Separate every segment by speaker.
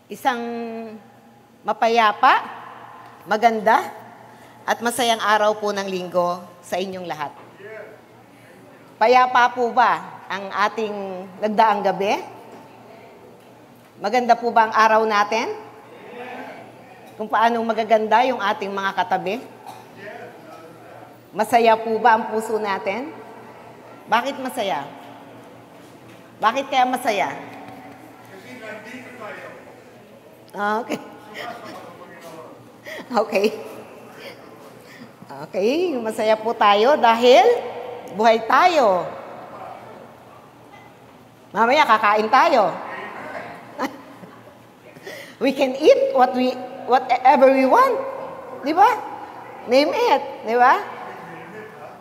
Speaker 1: Isang mapayapa, maganda, at masayang araw po ng linggo sa inyong lahat. Payapa po ba ang ating nagdaang gabi? Maganda po ba ang araw natin? Kung paano magaganda yung ating mga katabi? Masaya po ba ang puso natin? Bakit masaya? Bakit kaya masaya?
Speaker 2: Kasi nandito tayo.
Speaker 1: Okay. Okay. Okay, masaya po tayo dahil buhay tayo. Mamaya kakain tayo. We can eat whatever we want. Di ba? Name it. Di ba?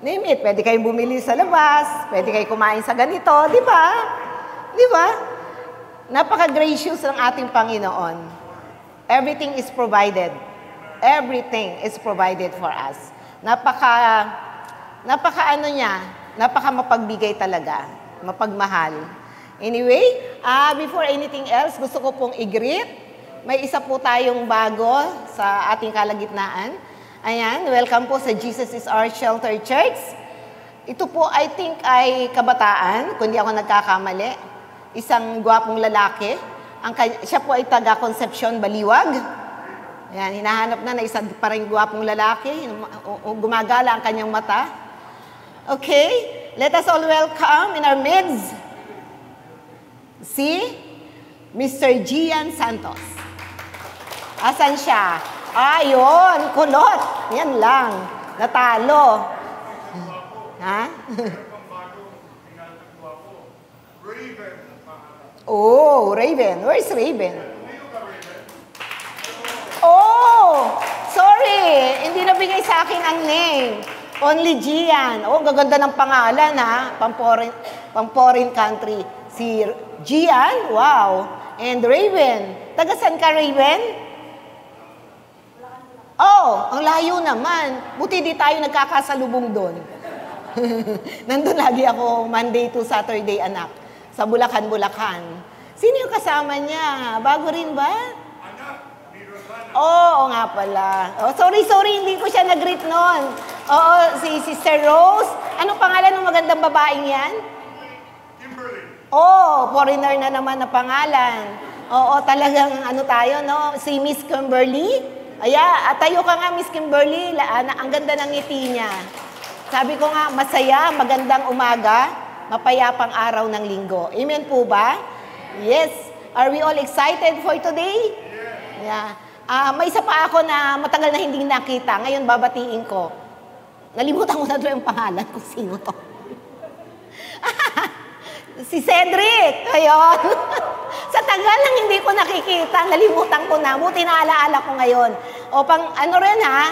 Speaker 1: Name it. Pwede kayong bumili sa labas. Pwede kayong kumain sa ganito. Di ba? Di ba? Napaka-gracious ng ating Panginoon. Everything is provided. Everything is provided for us. Napaka mapagbigay talaga. Mapagmahal. Anyway, before anything else, gusto ko pong i-greet. May isa po tayong bago sa ating kalagitnaan. Ayan, welcome po sa Jesus is Our Shelter Church. Ito po, I think, ay kabataan, kung di ako nagkakamali. Isang gwapong lalaki. Siya po ay taga Concepcion, Baliwag. Ayan, hinahanap na isa pa rin gwapong lalaki. Gumagala ang kanyang mata. Okay, let us all welcome in our midst si Mr. Gian Santos. Asan siya? Ayun, kulot. Yan lang. Natalo. Ha?
Speaker 2: Raven.
Speaker 1: Oh, Raven. Where's Raven? Oh, sorry. Hindi nabigay sa akin ang name. Only Gian. Oh, gaganda ng pangalan, ha? Pang-foreign country. Si Gian, wow. And Raven. Taga saan ka, Raven? Oh, ang layo naman. Buti di tayo nagkakasalubong doon. Nandun lagi ako Monday to Saturday, anak. Sa Bulacan, Bulacan. Sino yung kasama niya? Bago rin ba?
Speaker 2: Anak, ni Rosana.
Speaker 1: Oo nga pala. Oh, sorry, hindi ko siya nag-greet noon. Oo, si Sister Rose. Anong pangalan ng magandang babaeng yan?
Speaker 2: Kimberly.
Speaker 1: Oh, foreigner na naman na pangalan. Oo, talagang ano tayo, no? Si Miss Kimberly. Tayo ka nga, Miss Kimberly. Ang ganda ng ngiti niya. Sabi ko nga, masaya, magandang umaga, mapayapang araw ng linggo. Amen po ba? Yes. Are we all excited for today? Yeah. May isa pa ako na matagal na hindi nakita. Ngayon, babatiin ko. Nalimutan ko na doon yung pangalan kung sino to. Si Cedric. Ayun. Sa tagal lang hindi ko nakikita, nalimutan ko na. Buti naalaala ko ngayon. O pang ano rin ha,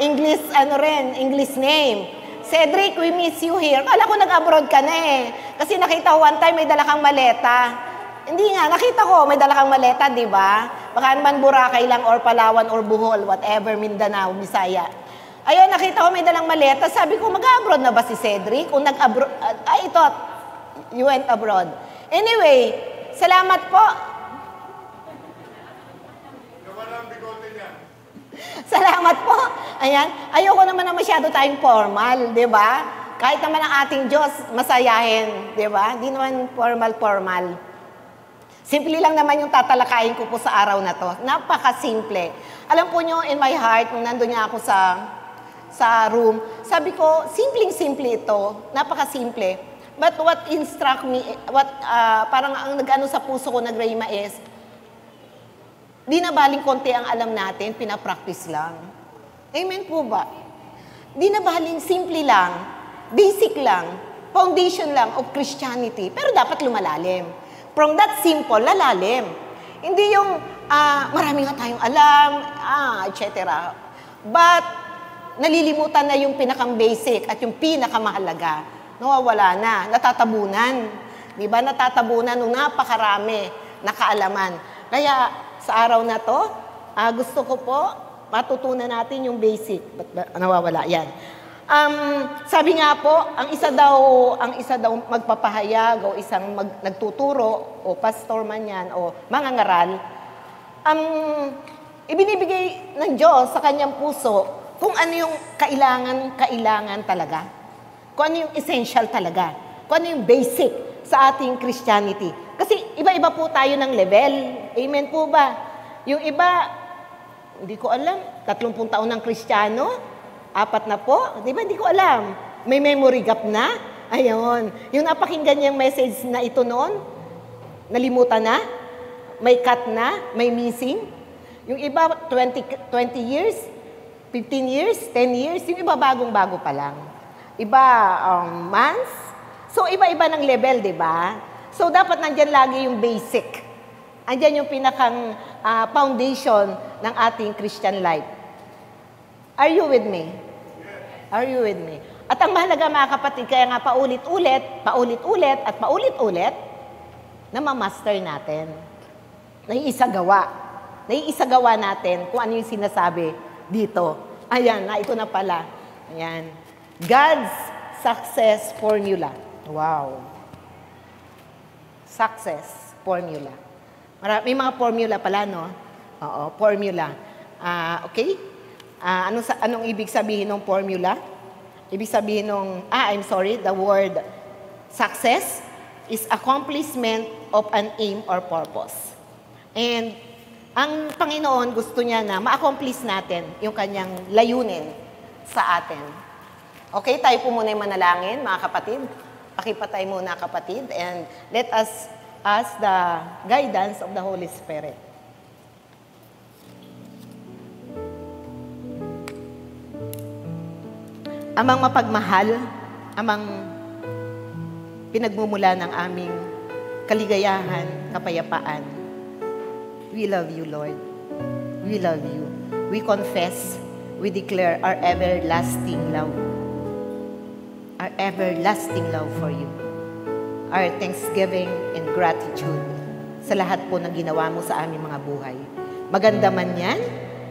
Speaker 1: English name. Cedric, we miss you here. Kala ko nag-abroad ka na eh. Kasi nakita ko one time may dala kang maleta. Hindi nga, nakita ko may dala kang maleta, di ba? Baka naman Boracay lang or Palawan or Bohol, whatever, Mindanao, Bisaya. Ayun, nakita ko may dalang maleta. Sabi ko, mag-abroad na ba si Cedric? Kung nag-abroad, ito, you went abroad. Anyway, salamat po.
Speaker 2: Nawala ang bigote niya.
Speaker 1: Salamat po. Ayan. Ayoko naman na masyado tayong formal, di ba? Kahit naman ang ating Diyos, masayahin, di ba? Hindi naman formal. Simple lang naman yung tatalakayin ko po sa araw na to. Napaka-simple. Alam po nyo, in my heart, nung nandun niya ako sa room, sabi ko, simpleng-simple ito. Napaka-simple. But what instruct me, parang ang nag-ano sa puso ko, nag-rayma is, di na baling konti ang alam natin, pinapractice lang. Amen po ba? Di na baling simple lang, basic lang, foundation lang of Christianity, pero dapat lumalalim. From that simple, lalalim. Hindi yung marami nga tayong alam, etc. But nalilimutan na yung pinakang-basic at yung pinakamahalaga. Nawawala na, natatabunan. Di ba? Natatabunan ng napakarami na kaalaman. Kaya sa araw na to, gusto ko po matutunan natin yung basic. Ba't nawawala? Yan. Sabi nga po, ang isa daw magpapahayag o isang nagtuturo o pastor man yan o mangangaral, ibinibigay ng Diyos sa kanyang puso kung ano yung kailangan talaga. Kung ano yung essential talaga. Kung ano yung basic sa ating Christianity. Kasi iba-iba po tayo ng level. Amen po ba? Yung iba, hindi ko alam, 30 taon ng Kristiyano, 4 na po, di ba? Hindi ko alam. May memory gap na. Ayun. Yung napakinggan niyang message na ito noon, nalimutan na, may cut na, may missing. Yung iba, 20 years, 15 years, 10 years, yung iba bagong-bago pa lang. Iba, months. So, iba-iba ng level, di ba? So, dapat nandyan lagi yung basic. Andyan yung pinakang foundation ng ating Christian life. Are you with me? Are you with me? At ang mahalaga mga kapatid, kaya nga paulit-ulit, at paulit-ulit, na ma-master natin. Naiisagawa natin kung ano yung sinasabi dito. Ayan, ito na pala. Ayan. God's success formula. Wow. Success formula. May mga formula pala, no? Oo, formula. Okay? Anong ibig sabihin ng formula? Ibig sabihin the word success is accomplishment of an aim or purpose. And ang Panginoon gusto niya na ma-accomplish natin yung kanyang layunin sa atin. Okay, tayo po muna yung manalangin, mga kapatid. Pakipatay muna, kapatid, and let us ask the guidance of the Holy Spirit. Amang mapagmahal, amang pinagmumula ng aming kaligayahan, kapayapaan. We love you, Lord. We love you. We confess, we declare our everlasting love. Our everlasting love for you. Our thanksgiving and gratitude sa lahat po ng ginawa mo sa aming mga buhay. Maganda man yan,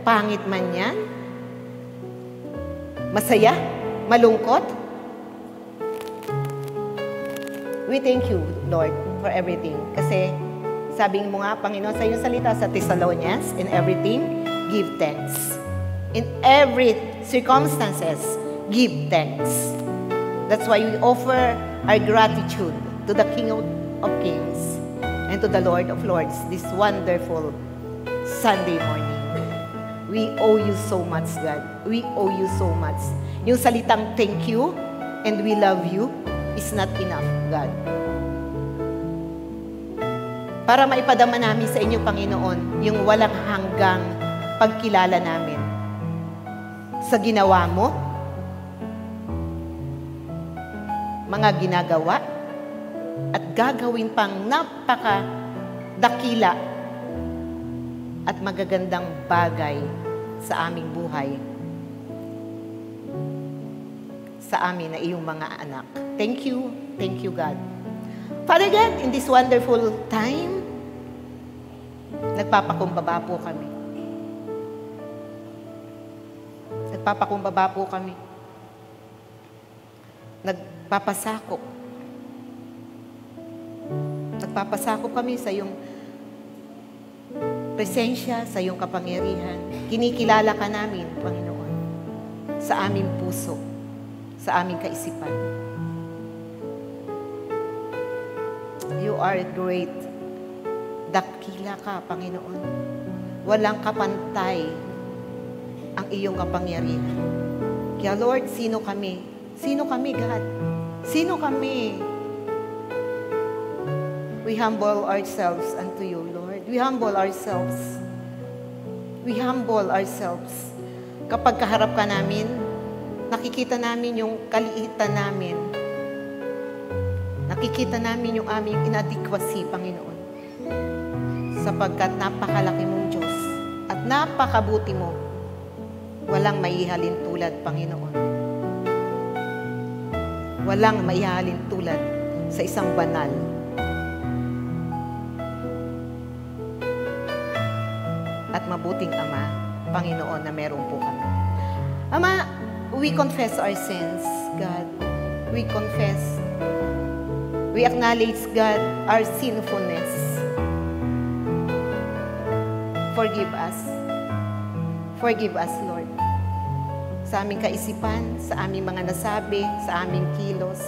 Speaker 1: pangit man yan, masaya, malungkot. We thank you, Lord, for everything. Kasi sabi mo nga, Panginoon, sa iyong salita sa Thessalonians, in everything, give thanks. In every circumstances, give thanks. That's why we offer our gratitude to the King of Kings and to the Lord of Lords this wonderful Sunday morning. We owe you so much, God. We owe you so much. Yung salitang thank you and we love you is not enough, God. Para maipadama namin sa inyo, Panginoon, yung walang hanggang pagkilala namin sa ginawa mo, mga ginagawa, at gagawin pang napaka-dakila at magagandang bagay sa aming buhay, sa amin na iyong mga anak. Thank you, God. Father God, in this wonderful time, nagpapakumbaba po kami. Nagpapakumbaba po kami. Nagpapasakop. Nagpapasakop kami sa iyong presensya, sa iyong kapangyarihan. Kinikilala ka namin, Panginoon, sa aming puso, sa aming kaisipan. You are great. Dakila ka, Panginoon. Walang kapantay ang iyong kapangyarihan. Kaya Lord, sino kami? Sino kami, God? Sino kami? We humble ourselves unto you, Lord. We humble ourselves. We humble ourselves. Kapag kaharap ka namin, nakikita namin yung kaliitan namin. Nakikita namin yung aming inadequacy, Panginoon. Sapagkat napakalaki mong Diyos at napakabuti mo. Walang maihalin tulad, Panginoon. Walang maihalin tulad sa isang banal at mabuting Ama, Panginoon, na meron po kami. Ama, we confess our sins, God. We confess. We acknowledge, God, our sinfulness. Forgive us. Forgive us, Lord. Sa aming kaisipan, sa aming mga nasabi, sa aming kilos,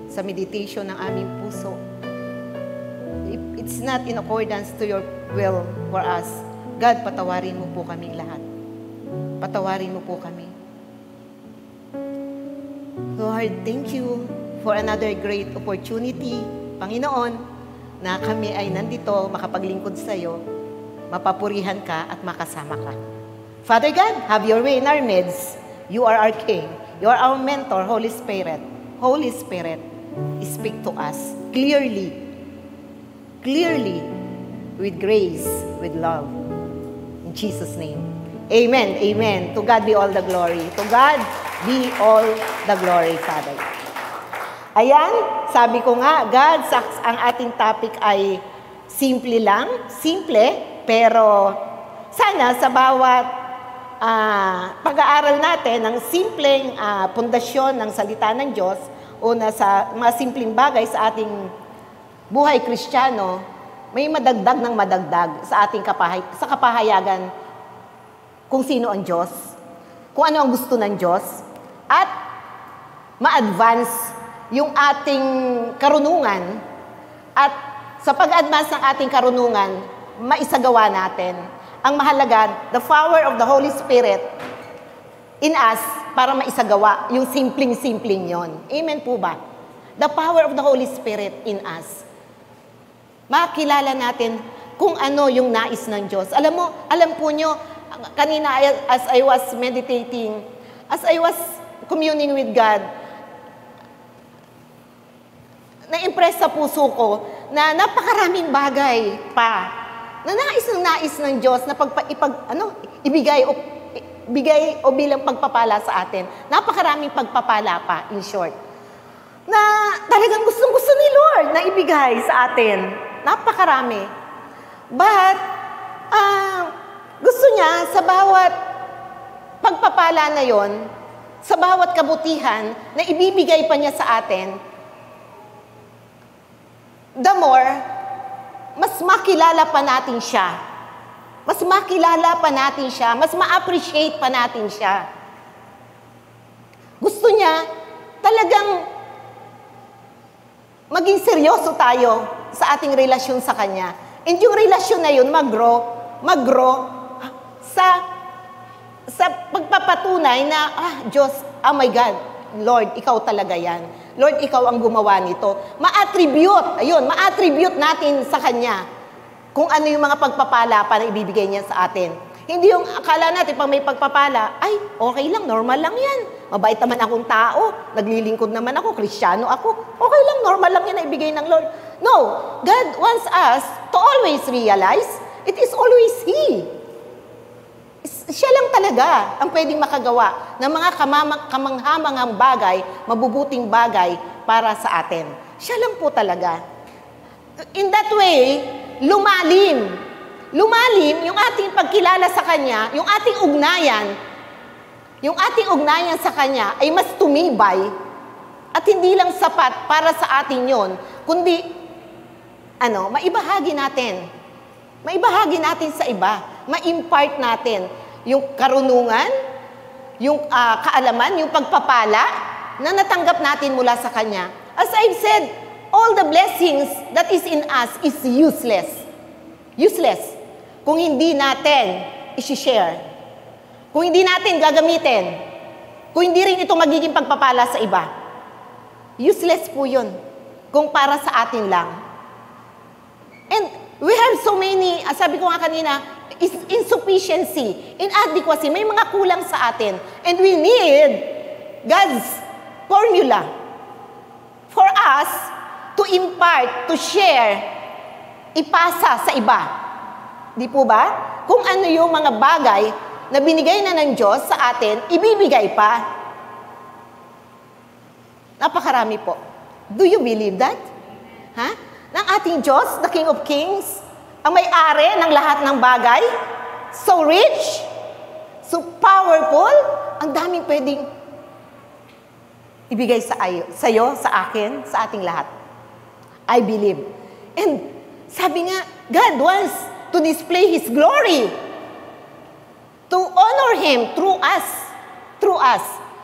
Speaker 1: sa meditation ng aming puso. If it's not in accordance to your will for us, God, patawarin mo po kami lahat. Patawarin mo po kami. Lord, thank you for another great opportunity, Panginoon, na kami ay nandito makapaglingkod sa iyo, mapapurihan ka at makasama ka. Father God, have your way in our midst. You are our King. You are our mentor, Holy Spirit. Holy Spirit, speak to us clearly, with grace, with love. In Jesus' name. Amen. Amen. To God be all the glory. To God be all the glory, Father. Ayan, sabi ko nga, God, ang ating topic ay simple lang, simple, pero sana sa bawat pag-aaral natin ng simpleng pundasyon ng salita ng Diyos, una sa mga simpleng bagay sa ating buhay Kristiyano, may madagdag ng madagdag sa ating sa kapahayagan kung sino ang Diyos, kung ano ang gusto ng Diyos, at ma-advance yung ating karunungan, at sa pag-advance ng ating karunungan, maisagawa natin. Ang mahalaga, the power of the Holy Spirit in us para maisagawa yung simpleng-simpleng yon. Amen po ba? The power of the Holy Spirit in us. Makilala natin kung ano yung nais ng Diyos. Alam po nyo, kanina as I was meditating, as I was communing with God, na-impress sa puso ko na napakaraming bagay pa na nais ng Diyos na ibigay o bilang pagpapala sa atin. Napakaraming pagpapala pa, in short. Na talagang gustong-gusto ni Lord na ibigay sa atin. Napakarami. But, gusto niya sa bawat pagpapala na yon, sa bawat kabutihan na ibibigay pa niya sa atin, the more, mas makilala pa natin siya. Mas makilala pa natin siya. Mas ma-appreciate pa natin siya. Gusto niya talagang maging seryoso tayo sa ating relasyon sa Kanya. And yung relasyon na yun, mag-grow sa pagpapatunay na, Diyos, oh my God, Lord, ikaw talaga yan. Lord, ikaw ang gumawa nito. Ma-attribute natin sa Kanya kung ano yung mga pagpapala pa na ibibigay niya sa atin. Hindi yung akala natin pag may pagpapala, ay, okay lang, normal lang yan. Mabait naman akong tao, naglilingkod naman ako, Kristiyano ako. Okay lang, normal lang yan na ibigay ng Lord. No, God wants us to always realize, it is always He. Siya lang talaga ang pwedeng makagawa ng mga kamanghamanghang bagay, mabubuting bagay para sa atin. Siya lang po talaga. In that way, lumalim yung ating pagkilala sa Kanya, yung ating ugnayan sa Kanya ay mas tumibay at hindi lang sapat para sa atin yon, kundi maibahagi natin sa iba, ma-impart natin yung karunungan, yung kaalaman, yung pagpapala na natanggap natin mula sa Kanya. As I've said, all the blessings that is in us is useless. Useless. Kung hindi natin i-share. Kung hindi natin gagamitin. Kung hindi rin ito magiging pagpapala sa iba. Useless po yun. Kung para sa atin lang. And we have so many, sabi ko nga kanina, insufficiency, inadequacy, may mga kulang sa atin. And we need God's formula for us to impart, to share, ipasa sa iba. Di po ba? Kung ano yung mga bagay na binigay na ng Diyos sa atin, ibibigay pa. Napakarami po. Do you believe that? Ha? Ng ating Diyos, the King of Kings, ang may-ari ng lahat ng bagay, so rich, So powerful, ang daming pwedeng ibigay sa'yo, sa akin, sa ating lahat. I believe. And sabi nga, God wants to display His glory. To honor Him through us,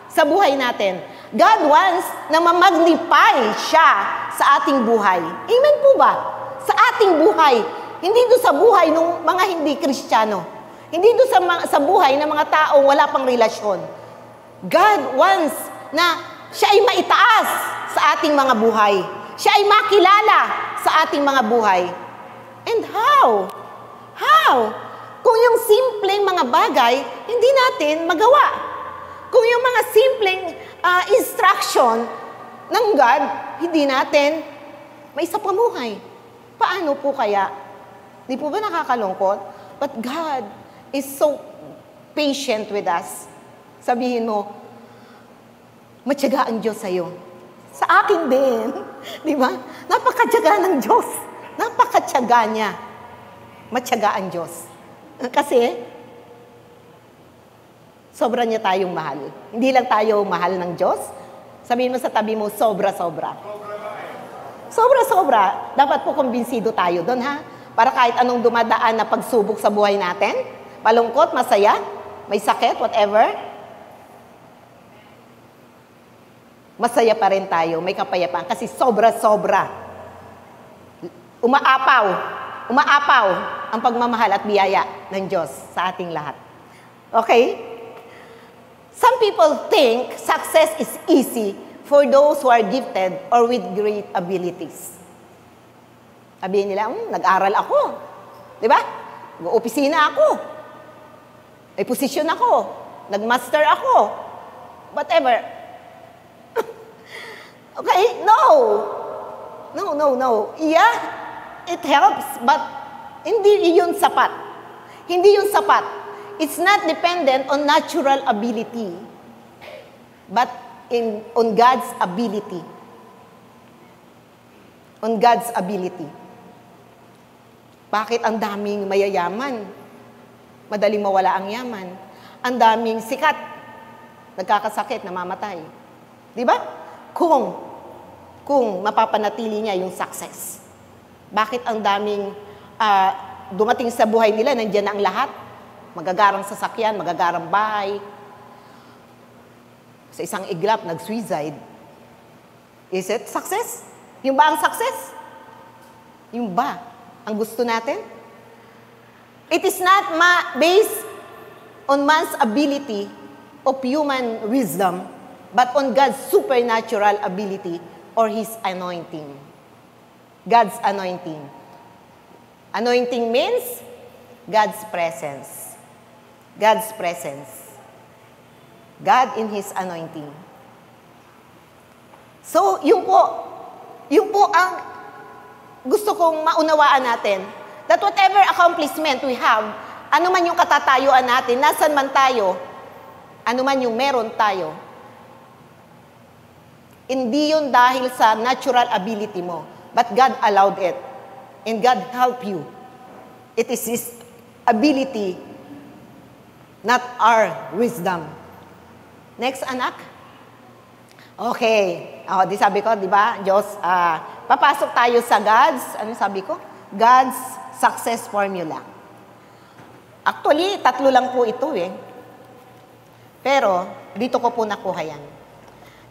Speaker 1: sa buhay natin. God wants na mamagnify siya sa ating buhay. Amen po ba? Sa ating buhay. Hindi doon sa buhay ng mga hindi Kristiyano. Hindi doon sa buhay ng mga taong wala pang relasyon. God wants na siya ay maitaas sa ating mga buhay. Siya ay makilala sa ating mga buhay. And how? How? Kung yung simpleng mga bagay, hindi natin magawa. Kung yung mga simpleng instruction ng God, hindi natin maisapamuhay. Paano po kaya? Di po ba nakakalungkot? But God is so patient with us. Sabihin mo, matyaga ang Diyos sa'yo. Sa akin din. Di ba? Napakatyaga ng Diyos. Napakatyaga niya. Matyaga ang Diyos. Kasi, sobra niya tayong mahal. Hindi lang tayo mahal ng Diyos. Sabihin mo sa tabi mo, sobra-sobra. Sobra-sobra. Dapat po kumbinsido tayo doon, ha? Para kahit anong dumadaan na pagsubok sa buhay natin, palungkot, masaya, may sakit, whatever, masaya pa rin tayo, may kapayapaan. Kasi sobra-sobra. Umaapaw ang pagmamahal at biyaya ng Diyos sa ating lahat. Okay? Some people think success is easy for those who are gifted or with great abilities. Sabihin nila, nag-aral ako. Di ba? Nag-opisina ako. May posisyon ako. Nag-master ako. Whatever. Okay? No. Yeah, it helps, but hindi yun sapat. Hindi yun sapat. It's not dependent on natural ability, but on God's ability. On God's ability. Bakit ang daming mayayaman? Madaling mawala ang yaman. Ang daming sikat. Nagkakasakit, namamatay. Di ba? Kung mapapanatili niya yung success. Bakit ang daming dumating sa buhay nila, nandiyan na ang lahat? Magagarang sasakyan, magagarang bahay. Sa isang iglap, nag-suicide. Is it success? Yung ba ang success? Yung ba ang gusto natin? It is not based on man's ability of human wisdom, but on God's supernatural ability or His anointing. God's anointing. Anointing means God's presence. God's presence. God in His anointing. So, yun po ang gusto kong maunawaan natin, that whatever accomplishment we have, ano man yung katatayuan natin, nasan man tayo, ano man yung meron tayo, hindi yun dahil sa natural ability mo, but God allowed it. And God helped you. It is His ability, not our wisdom. Next, anak. Okay. Di sabi ko, di ba, Diyos, papasok tayo sa ano sabi ko? God's success formula. Actually, 3 lang po ito eh. Pero, dito ko po nakuha yan.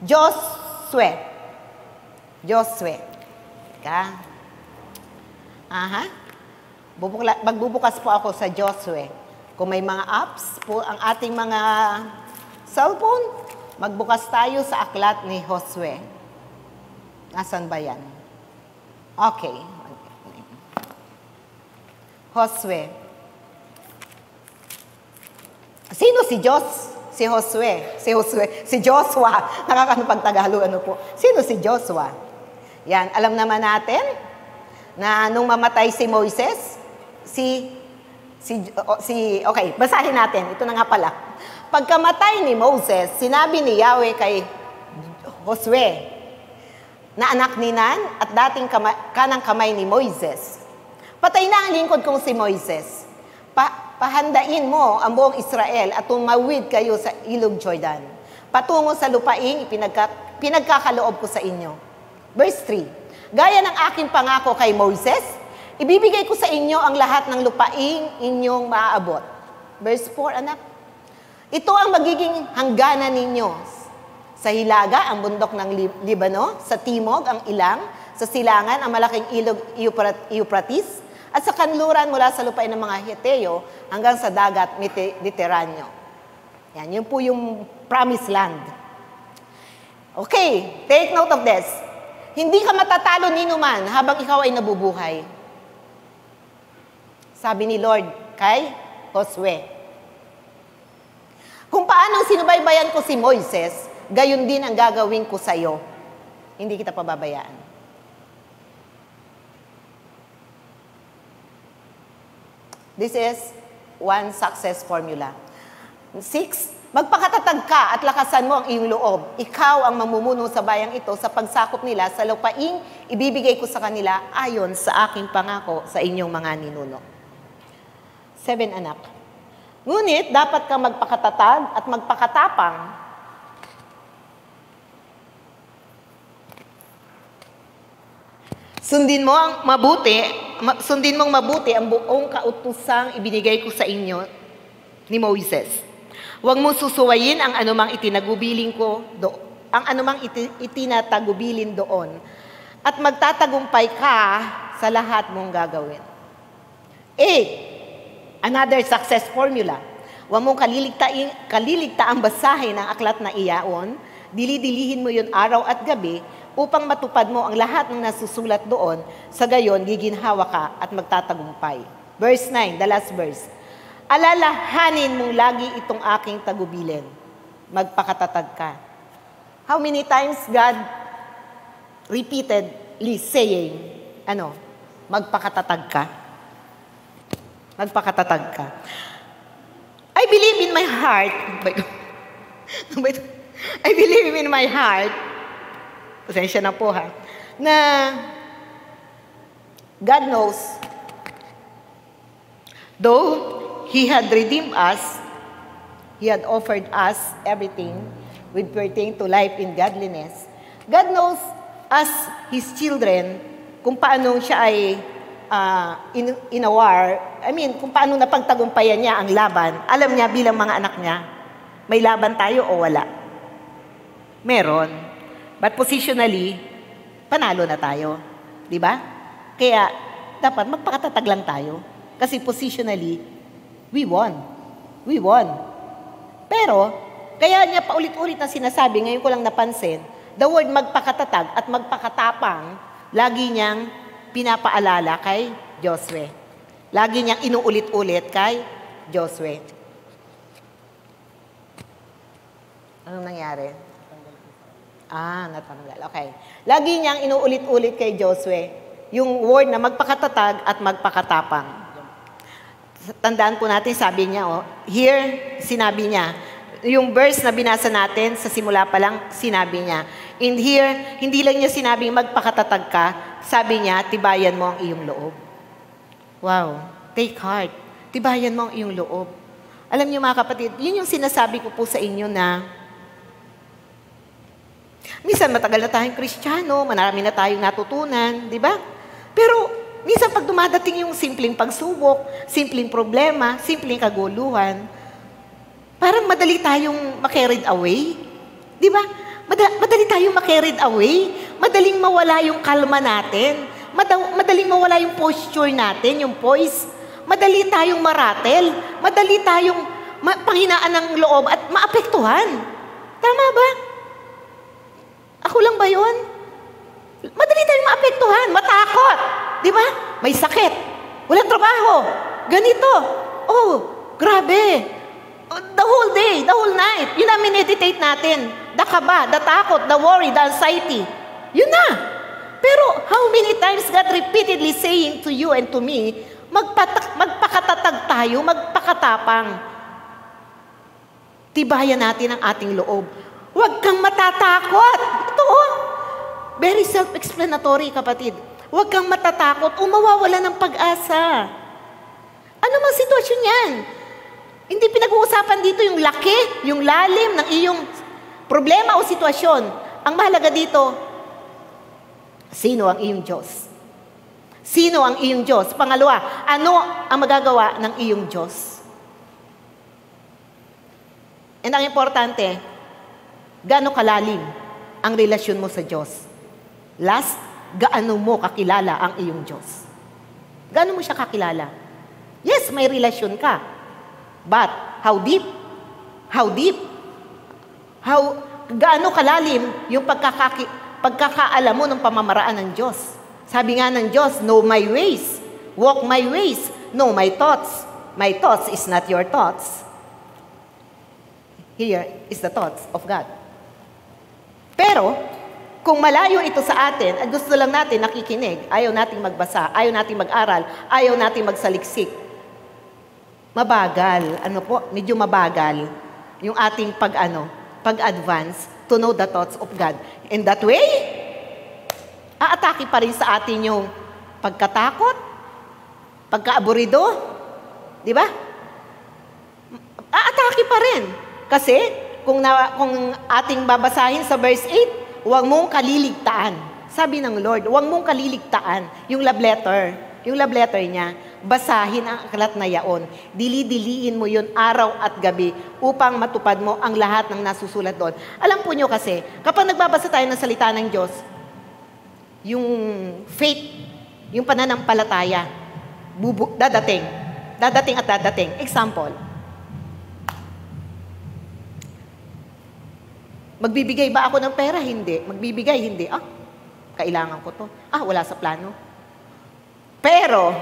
Speaker 1: Josue. Teka. Magbubukas po ako sa Josue. Kung may mga apps po ang ating mga cellphone, magbukas tayo sa aklat ni Josue. Nasaan ba yan? Okay. Josue. Sino si Si Josue. Si Joshua. Nakakano Tagalog, ano po. Sino si Joshua? Yan, alam naman natin na nung mamatay si Moises, okay, basahin natin. Ito na nga pala. Pagkamatay ni Moses, sinabi ni Yahweh kay Josue, na anak ni Nan at dating kanang kamay ni Moises, patay na ang lingkod kong si Moises. pahandain mo ang buong Israel at tumawid kayo sa Ilog Jordan, patungo sa lupaing pinagkakaloob ko sa inyo. Verse 3, gaya ng aking pangako kay Moses, ibibigay ko sa inyo ang lahat ng lupaing inyong maaabot. Verse 4, anak, ito ang magiging hangganan ninyo. Sa hilaga, ang bundok ng Libano, sa timog, ang ilang, sa silangan, ang malaking ilog Euphrates, at sa kanluran mula sa lupain ng mga Heteo hanggang sa dagat Mediteraneo. Yan, yun po yung promised land. Okay, take note of this. Hindi ka matatalo ni numan habang ikaw ay nabubuhay. Sabi ni Lord kay Josue. Kung paano sinubaybayan ko si Moises, gayon din ang gagawin ko sa iyo. Hindi kita pababayaan. This is one success formula. 6, magpakatatag ka at lakasan mo ang iyong loob. Ikaw ang mamumuno sa bayang ito sa pagsakop nila sa lupaing ibibigay ko sa kanila ayon sa aking pangako sa inyong mga ninuno. 7, anak. Ngunit dapat kang magpakatatag at magpakatapang. Sundin mong mabuti ang buong kautusang ibinigay ko sa inyo ni Moses. Huwag mo susuwayin ang anumang itinatagubilin doon at magtatagumpay ka sa lahat mong gagawin. 8, another success formula. Huwag mong kaliligtaang basahin ang aklat na iyaon, dili-dilihin mo yun araw at gabi, upang matupad mo ang lahat ng nasusulat doon, sa gayon, giginhawa ka at magtatagumpay. Verse 9, the last verse. Alalahanin mong lagi itong aking tagubilin. Magpakatatag ka. How many times God repeatedly saying, magpakatatag ka? Magpakatatag ka. I believe in my heart, I believe in my heart, pasensya na po na God knows, though He had redeemed us, He had offered us everything with pertaining to life in godliness. God knows us, His children, kung paano siya ay in a war, kung paano napagtagumpayan niya ang laban. Alam niya bilang mga anak niya, may laban tayo o wala? Meron. But positionally, panalo na tayo. Di ba? Kaya, dapat magpakatatag lang tayo. Kasi positionally, we won. We won. Pero, kaya niya paulit-ulit na sinasabi, ngayon ko lang napansin, the word magpakatatag at magpakatapang, lagi niyang pinapaalala kay Josue. Lagi niyang inuulit-ulit kay Josue. Anong nangyari? Natanggal. Okay. Lagi niyang inuulit-ulit kay Josue yung word na magpakatatag at magpakatapang. Tandaan po natin, sabi niya, here, sinabi niya, yung verse na binasa natin, sa simula pa lang, sinabi niya. In here, hindi lang niya sinabing magpakatatag ka, sabi niya, tibayan mo ang iyong loob. Wow. Take heart. Tibayan mo ang iyong loob. Alam niyo mga kapatid, yun yung sinasabi ko po sa inyo na minsan matagal na tayong Kristiyano, marami na tayong natutunan, di ba? Pero minsan pag dumadating yung simpleng pagsubok, simpleng problema, simpleng kaguluhan, parang madali tayong ma-carried away. Di ba? Madali tayong ma-carried away. Madaling mawala yung kalma natin. Madaling mawala yung posture natin, yung poise. Madali tayong maratel. Madali tayong panghinaan ng loob at maapektuhan. Tama ba? Ako lang ba yun? Madali tayong maapektuhan, matakot. Di ba? May sakit. Walang trabaho. Ganito. Oh, grabe. The whole day, the whole night. Yun na meditate natin. The kaba, the takot, the worry, the anxiety. Yun na. Pero how many times God repeatedly saying to you and to me, magpakatatag tayo, magpakatapang. Tibayan natin ang ating loob. Huwag kang matatakot. Ito very self-explanatory, kapatid. Huwag kang matatakot o mawawala ng pag-asa. Ano mang sitwasyon yan? Hindi pinag-uusapan dito yung laki, yung lalim ng iyong problema o sitwasyon. Ang mahalaga dito, sino ang iyong Diyos? Sino ang iyong Diyos? Pangalawa, ano ang magagawa ng iyong Diyos? And ang importante, gaano kalalim ang relasyon mo sa Diyos? Last, gaano mo kakilala ang iyong Diyos? Gaano mo siya kakilala? Yes, may relasyon ka. But, how deep? How deep? Gaano kalalim yung pagkakaalam mo ng pamamaraan ng Diyos? Sabi nga ng Diyos, know my ways, walk my ways, know my thoughts. My thoughts is not your thoughts. Here is the thoughts of God. Pero, kung malayo ito sa atin, at gusto lang natin nakikinig, ayaw nating magbasa, ayaw nating mag-aral, ayaw nating magsaliksik, mabagal, medyo mabagal yung ating pag-advance to know the thoughts of God. In that way, aatake pa rin sa atin yung pagkatakot, pagkaaburido, di ba? Aatake pa rin. Kasi, kung ating babasahin sa verse 8, huwag mong kaliligtaan. Sabi ng Lord, huwag mong kaliligtaan yung love letter. Yung love letter niya, basahin ang aklat na yaon. Dili-diliin mo yun araw at gabi upang matupad mo ang lahat ng nasusulat doon. Alam po nyo kasi, kapag nagbabasa tayo ng salita ng Diyos, yung faith, yung pananampalataya, dadating. Dadating at dadating. Example, magbibigay ba ako ng pera? Hindi. Magbibigay? Hindi. Kailangan ko to. Wala sa plano. Pero,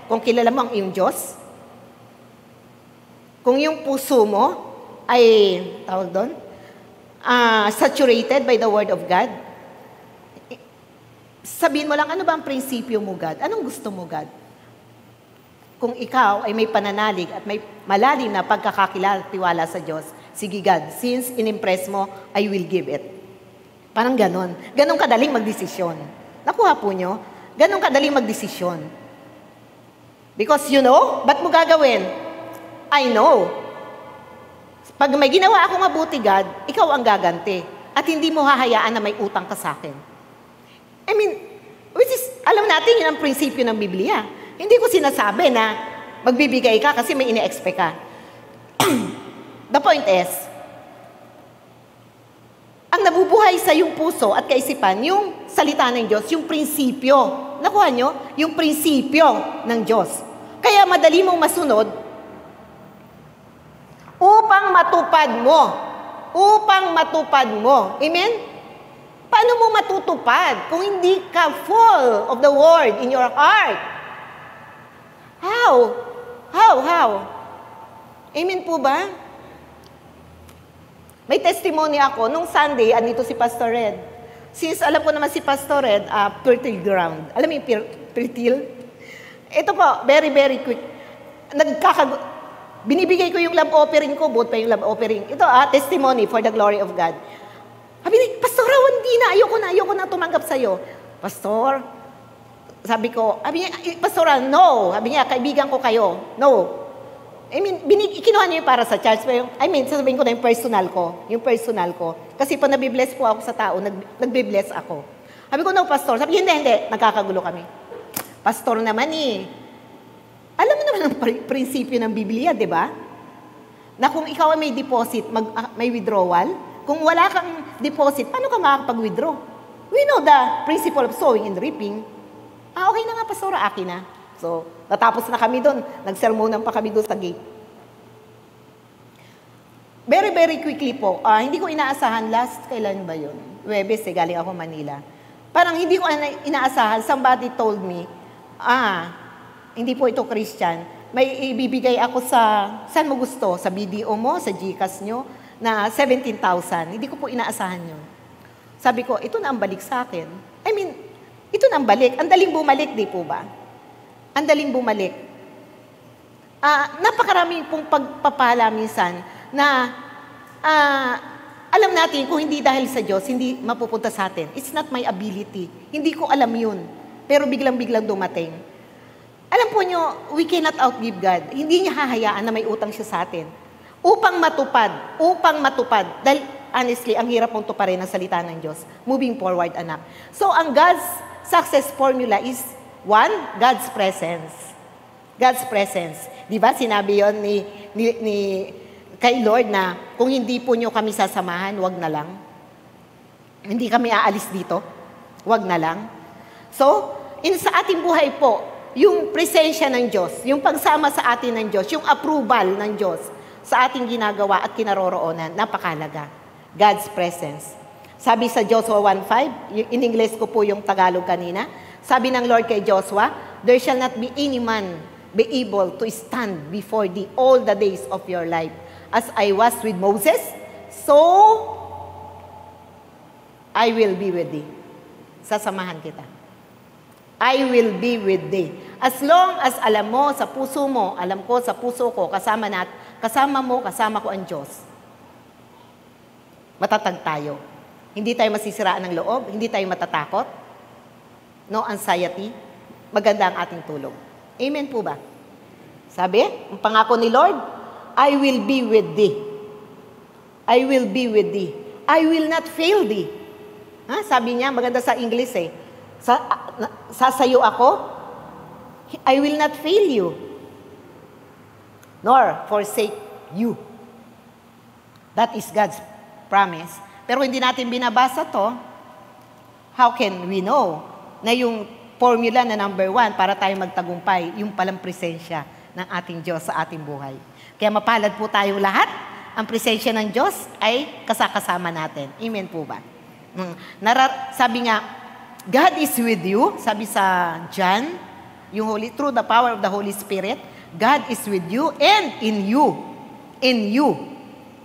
Speaker 1: kung kilala mo ang iyong Diyos, kung yung puso mo ay, tawag doon, saturated by the Word of God, sabihin mo lang, ano ba ang prinsipyo mo, God? Anong gusto mo, God? Kung ikaw ay may pananalig at may malalim na pagkakakilala, tiwala sa Diyos, sige God, since inimpress mo, I will give it. Parang ganon. Ganon kadaling magdesisyon. Nakuha po nyo? Ganon kadaling magdesisyon. Because you know, ba't mo gagawin? I know. Pag may ginawa ako mabuti, God, ikaw ang gaganti. At hindi mo hahayaan na may utang ka sa akin. Which is, alam natin yun ang prinsipyo ng Biblia. Hindi ko sinasabi na magbibigay ka kasi may ine-expect ka. The point is, ang nabubuhay sa iyong puso at kaisipan, yung salita ng Diyos, yung prinsipyo. Nakuha nyo? Yung prinsipyo ng Diyos. Kaya madali mong masunod upang matupad mo. Upang matupad mo. Amen? Paano mo matutupad kung hindi ka full of the Word in your heart? How? Amen po ba? May testimony ako. Nung Sunday, andito si Pastor Red. Since alam ko naman si Pastor Red, fertile ground. Alam mo yung fertile? Ito po, very, very quick. Binibigay ko yung love offering ko, buot pa yung love offering. Ito, testimony for the glory of God. Sabi niya, Pastor, hindi na, ayoko na tumanggap sa'yo. Pastor, sabi niya, Pastor, no. Sabi niya, kaibigan ko kayo. No. Kinuha niya yung para sa church. Sasabihin ko na yung personal ko. Kasi pa nabibless po ako sa tao, nagbibless ako. Sabi ko, no, Pastor. Sabi niya, hindi, nagkakagulo kami. Pastor naman alam mo naman ang prinsipyo ng Biblia, di ba? Na kung ikaw ay may deposit, may withdrawal, kung wala kang deposit, paano ka makakapag-withdraw? We know the principle of sowing and reaping. Okay na nga, Pastor, akin na. So, natapos na kami doon. Nagsermonan pa kami doon sa gate. Very, very quickly po. Hindi ko inaasahan, kailan ba yun? Webes, galing ako Manila. Parang hindi ko inaasahan, somebody told me, hindi po ito Christian, may ibibigay ako saan mo gusto? Sa BDO mo, sa GCash nyo, na 17,000. Hindi ko po inaasahan yun. Sabi ko, ito na ang balik sa akin. Ito na ang balik. Ang daling bumalik, di po ba? Ang daling bumalik. Napakarami pong pagpapala minsan na alam natin kung hindi dahil sa Diyos, hindi mapupunta sa atin. It's not my ability. Hindi ko alam yun. Pero biglang-biglang dumating. Alam po nyo, we cannot outgive God. Hindi niya hahayaan na may utang siya sa atin. Upang matupad. Dahil honestly, ang hirap mong tuparin ang salita ng Diyos. Moving forward, anak. So, ang God's success formula is, one, God's presence. God's presence. Di ba, sinabi yon kay Lord na, kung hindi po nyo kami sasamahan, wag na lang. Hindi kami aalis dito. Wag na lang. So, sa ating buhay po, yung presensya ng Diyos, yung pagsama sa atin ng Diyos, yung approval ng Diyos sa ating ginagawa at kinaroroonan, napakalaga. God's presence. Sabi sa Joshua 1:5, in English ko po yung Tagalog kanina, sabi ng Lord kay Joshua, there shall not be any man be able to stand before thee all the days of your life. As I was with Moses, so I will be with thee. Sasamahan kita. I will be with thee. As long as alam mo sa puso mo, alam ko sa puso ko, kasama mo, kasama ko ang Diyos. Matatag tayo. Hindi tayo masisiraan ng loob, hindi tayo matatakot. No anxiety. Maganda ang ating tulog. Amen po ba? Sabi, ang pangako ni Lord, I will be with thee. I will be with thee. I will not fail thee. Sabi niya, maganda sa English sasayo ako, I will not fail you, nor forsake you. That is God's promise. Pero hindi natin binabasa to, how can we know na yung formula na number 1 para tayo magtagumpay, yung palang presensya ng ating Diyos sa ating buhay. Kaya mapalad po tayong lahat, ang presensya ng Diyos ay kasakasama natin. Amen po ba? Sabi nga, God is with you, sabi sa John, through the power of the Holy Spirit, God is with you and in you,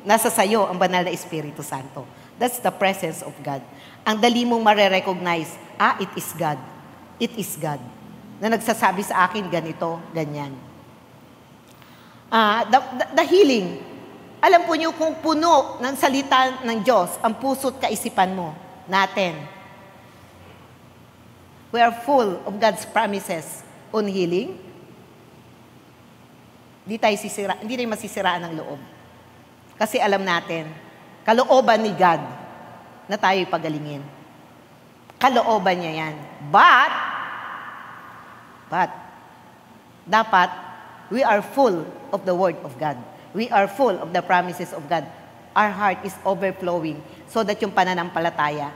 Speaker 1: nasa sayo ang banal na Espiritu Santo. That's the presence of God. Ang dali mong marirecognize, it is God. It is God. Na nagsasabi sa akin, ganito, ganyan. The healing. Alam po niyo kung puno ng salita ng Diyos, ang puso't kaisipan mo, natin. We are full of God's promises on healing. Hindi tayo masisiraan ng loob. Kasi alam natin, kalooban ni God na tayo'y pagalingin. Kalooban niya yan. But, dapat, we are full of the Word of God. We are full of the promises of God. Our heart is overflowing so that yung pananampalataya,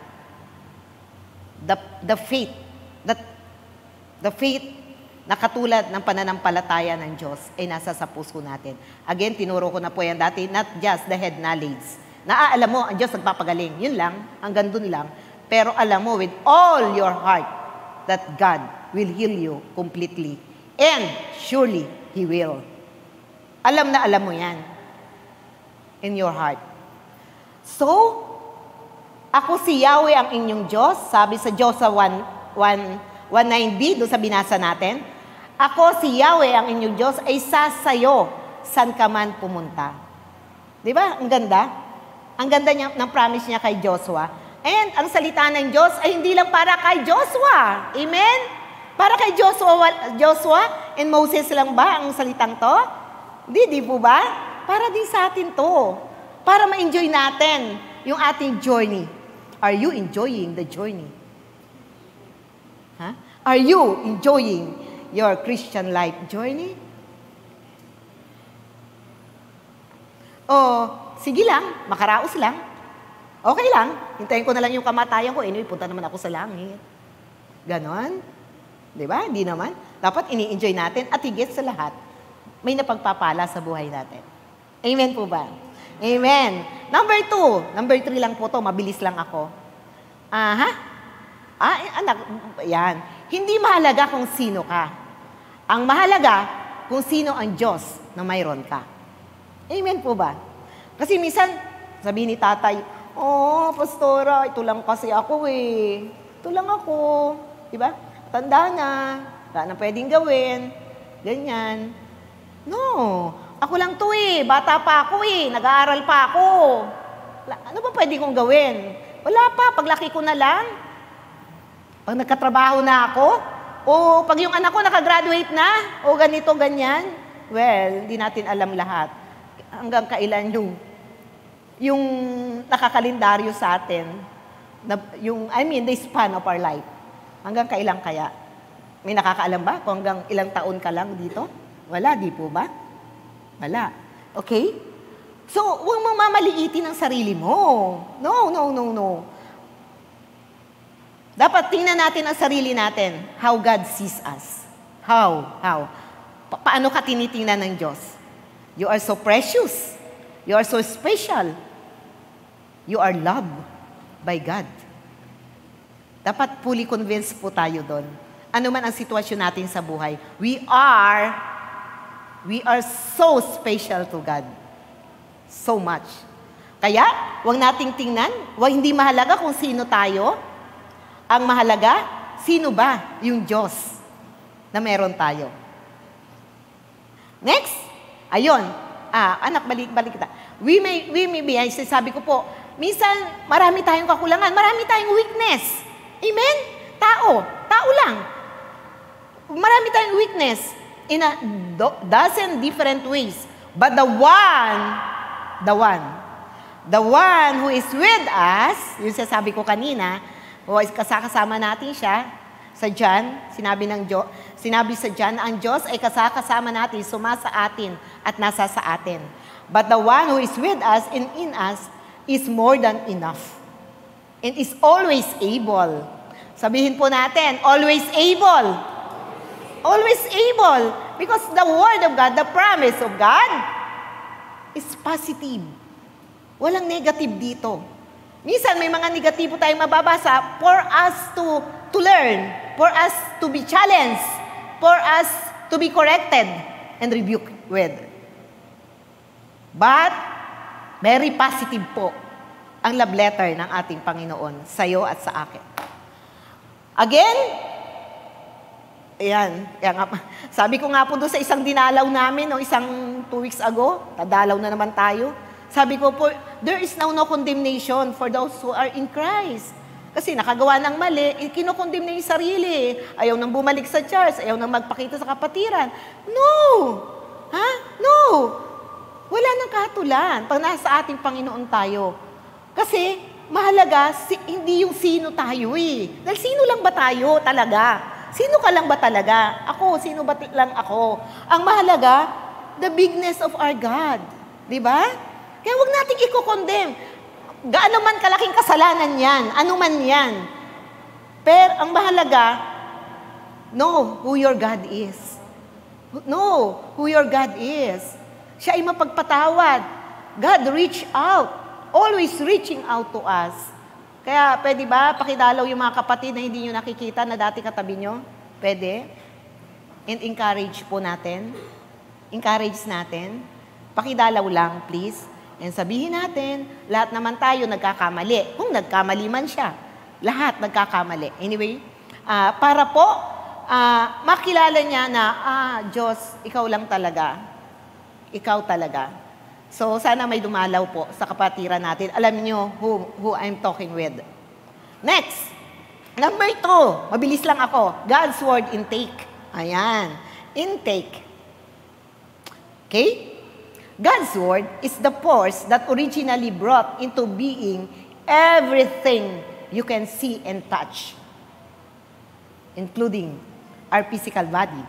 Speaker 1: the faith na katulad ng pananampalataya ng Diyos ay nasa sa puso natin. Again, tinuro ko na po yan dati, not just the head knowledge. Naaalam mo, ang Diyos nagpapagaling. Yun lang, hanggang dun lang. Pero alam mo with all your heart that God will heal you completely. And surely, He will. Alam na alam mo yan. In your heart. So, ako si Yahweh ang inyong Diyos. Sabi sa Joshua 1:9b, doon sa binasa natin, ako si Yahweh ang inyong Diyos ay sasayo san ka man pumunta. Di ba? Ang ganda. Ang ganda niya, ng promise niya kay Joshua. And ang salita ng Diyos ay hindi lang para kay Joshua. Amen? Para kay Joshua and Moses lang ba ang salitang to? Di po ba? Para din sa atin to. Para ma-enjoy natin yung ating journey. Are you enjoying the journey? Are you enjoying your Christian life journey? O, sige lang, makaraos lang. Okay lang, hintayin ko na lang yung kamatayan ko. Anyway, punta naman ako sa langit. Ganon. Di ba? Hindi naman. Dapat ini-enjoy natin at higit sa lahat, may napagpapala sa buhay natin. Amen po ba? Amen. Number 3 lang po to, mabilis lang ako. Anak, yan. Hindi mahalaga kung sino ka. Ang mahalaga kung sino ang Diyos na mayroon ka. Amen po ba? Kasi minsan, sabi ni tatay, pastora, ito lang kasi ako eh. Ito lang ako. Diba? Tanda na. Wala na pwedeng gawin. Ganyan. No. Ako lang to eh. Bata pa ako eh. Nag-aaral pa ako. Ano ba pwede kong gawin? Wala pa. Paglaki ko na lang. Pag nagkatrabaho na ako, O pag yung anak ko nakagraduate na, o ganito, ganyan, well, hindi natin alam lahat. Hanggang kailan yung nakakalendaryo sa atin, the span of our life. Hanggang kailan kaya? May nakakaalam ba kung hanggang ilang taon ka lang dito? Wala, di po ba? Wala. Okay? So, huwag mong mamaliitin ang sarili mo. No, no, no, no. Dapat tingnan natin ang sarili natin. How God sees us. How? Paano ka tinitingnan ng Diyos? You are so precious. You are so special. You are loved by God. Dapat fully convinced po tayo doon. Ano man ang sitwasyon natin sa buhay, we are so special to God. So much. Kaya, huwag nating tingnan, hindi mahalaga kung sino tayo. Ang mahalaga, sino ba yung Diyos na meron tayo? Next, ayun. Anak, balik kita. We may be, sabi ko po, minsan, marami tayong kakulangan, marami tayong weakness. Amen? Tao lang. Marami tayong weakness in a dozen different ways. But the one who is with us, yung sasabi ko kanina, kasama natin siya sa John, sinabi sa John, ang Diyos ay kasama natin, sumasa atin at nasa sa atin. But the one who is with us and in us is more than enough. And is always able. Sabihin po natin, always able. Always able. Because the Word of God, the promise of God, is positive. Walang negative dito. Minsan may mga negatibo tayong mababasa for us to learn, for us to be challenged, for us to be corrected and rebuked with. But, very positive po ang love letter ng ating Panginoon sa iyo at sa akin. Again, ayan, sabi ko nga po doon sa isang dinalaw namin, isang 2 weeks ago, tadalaw na naman tayo. Sabi ko po, there is now no condemnation for those who are in Christ. Kasi nakagawa ng mali, kinokondemn na yung sarili. Ayaw nang bumalik sa church, ayaw nang magpakita sa kapatiran. No! No! Wala nang kahatulan pag nasa ating Panginoon tayo. Kasi, mahalaga, hindi yung sino tayo Dahil sino lang ba tayo talaga? Sino ka lang ba talaga? Ako, sino ba lang ako? Ang mahalaga, the bigness of our God. Diba? Kaya huwag nating i-condemn. Gaano man kalaking kasalanan yan, ano man yan. Pero ang mahalaga, know who your God is. Know who your God is. Siya ay mapagpatawad. God reach out. Always reaching out to us. Kaya pwede ba pakidalaw yung mga kapatid na hindi nyo nakikita na dati katabi nyo? Pwede? And encourage po natin. Encourage natin. Pakidalaw lang, please. And sabihin natin, lahat naman tayo nagkakamali. Kung nagkamali man siya, lahat nagkakamali. Anyway, para po, makilala niya na, Diyos, ikaw lang talaga. Ikaw talaga. So, sana may dumalaw po sa kapatiran natin. Alam niyo who I'm talking with. Next, number 2. Mabilis lang ako. God's Word intake. Ayan. Intake. Okay? God's Word is the force that originally brought into being everything you can see and touch, including our physical body.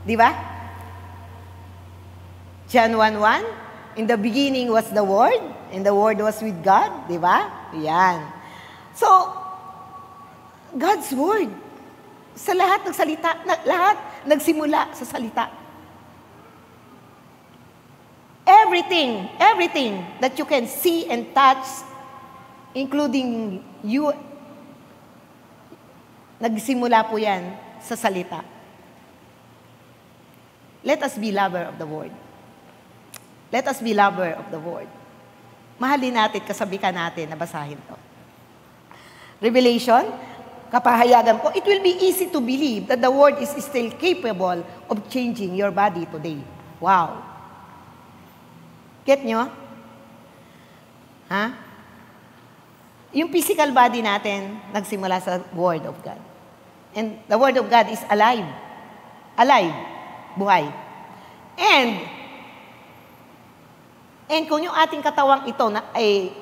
Speaker 1: Di ba? John 1:1, in the beginning was the Word, and the Word was with God. Di ba? Yan. So, God's Word, sa lahat ng salita, lahat nagsimula sa salita. Everything that you can see and touch, including you, nagsimula po yan sa salita. Let us be lover of the Word. Let us be lover of the Word. Mahalin natin, kasabikan natin na basahin to. Revelation, kapahayagan po, it will be easy to believe that the Word is still capable of changing your body today. Wow! Get nyo? Yung physical body natin, nagsimula sa Word of God. And the Word of God is alive. Alive. Buhay. And kung yung ating katawang ito na ay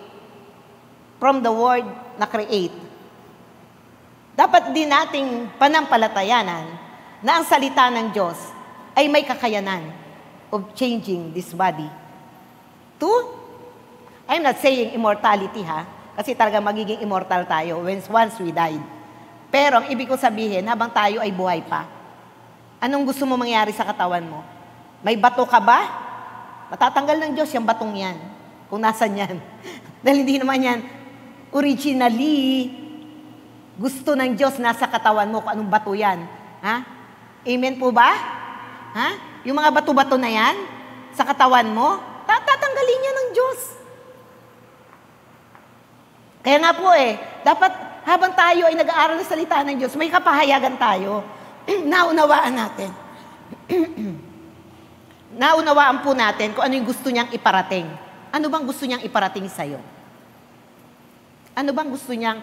Speaker 1: from the Word na create, dapat din nating panampalatayanan na ang salita ng Diyos ay may kakayanan of changing this body to, I'm not saying immortality ha, kasi talaga magiging immortal tayo once we died. Pero ang ibig ko sabihin, habang tayo ay buhay pa, anong gusto mo mangyari sa katawan mo? May bato ka ba? Matatanggal ng Diyos yung batong yan, kung nasan yan. Dahil hindi naman yan originally gusto ng Diyos nasa katawan mo kung anong bato yan. Ha? Amen po ba? Ha? Yung mga bato-bato na yan sa katawan mo, tatanggalin niya ng Diyos. Kaya nga po dapat habang tayo ay nag-aaral ng salita ng Diyos, may kapahayagan tayo. Naunawaan natin. Naunawaan po natin kung ano yung gusto niyang iparating. Ano bang gusto niyang iparating sa'yo? Ano bang gusto niyang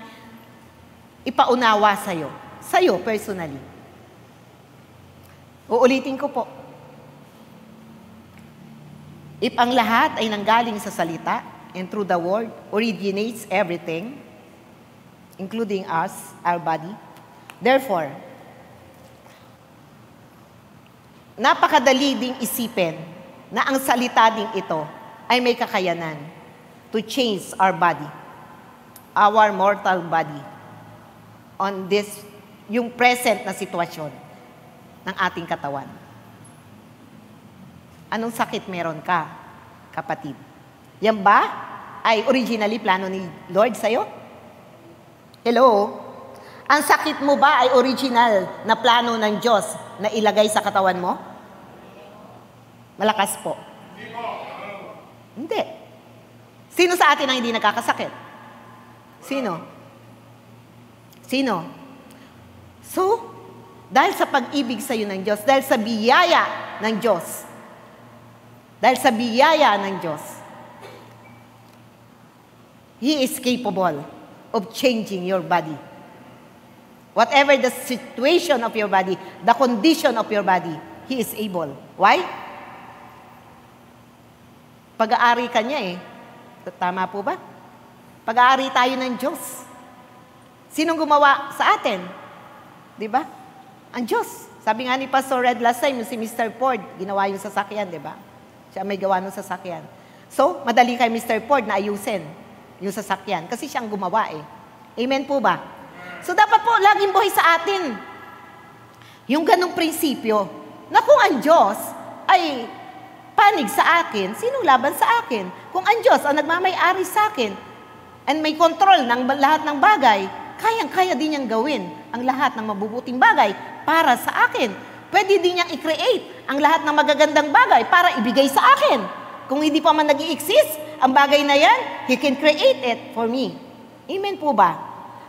Speaker 1: ipaunawa sa'yo? Sa'yo, personally. Uulitin ko po. If ang lahat ay nanggaling sa salita and through the word originates everything, including us, our body, therefore, napakadali ding isipin na ang salita ding ito ay may kakayanan to change our body, our mortal body, on this, yung present na sitwasyon ng ating katawan. Anong sakit meron ka, kapatid? Yan ba ay originally plano ni Lord sa'yo? Hello? Ang sakit mo ba ay original na plano ng Diyos na ilagay sa katawan mo? Malakas po. Hindi. Sino sa atin ang hindi nagkakasakit? Sino? So, dahil sa pag-ibig sa iyo ng Diyos, dahil sa biyaya ng Diyos, He is capable of changing your body. Whatever the situation of your body, the condition of your body, He is able. Why? Pag-aari ka niya Tama po ba? Pag-aari tayo ng Diyos. Sinong gumawa sa atin? Di ba? Ang Diyos. Sabi nga ni Pastor Red last time, si Mr. Ford, ginawa yung sasakyan, di ba? Siya may gawa ng sasakyan. So, madali kay Mr. Ford na ayusin yung sasakyan kasi siyang gumawa Amen po ba? So, dapat po laging buhay sa atin yung ganong prinsipyo na kung ang Diyos ay panig sa akin, sinong laban sa akin? Kung ang Diyos ang nagmamay-ari sa akin and may control ng lahat ng bagay, kayang-kaya din niyang gawin ang lahat ng mabubuting bagay para sa akin. Pwede din niyang i-create ang lahat ng magagandang bagay para ibigay sa akin. Kung hindi pa man nag-i-exist, ang bagay na yan, He can create it for me. Amen po ba?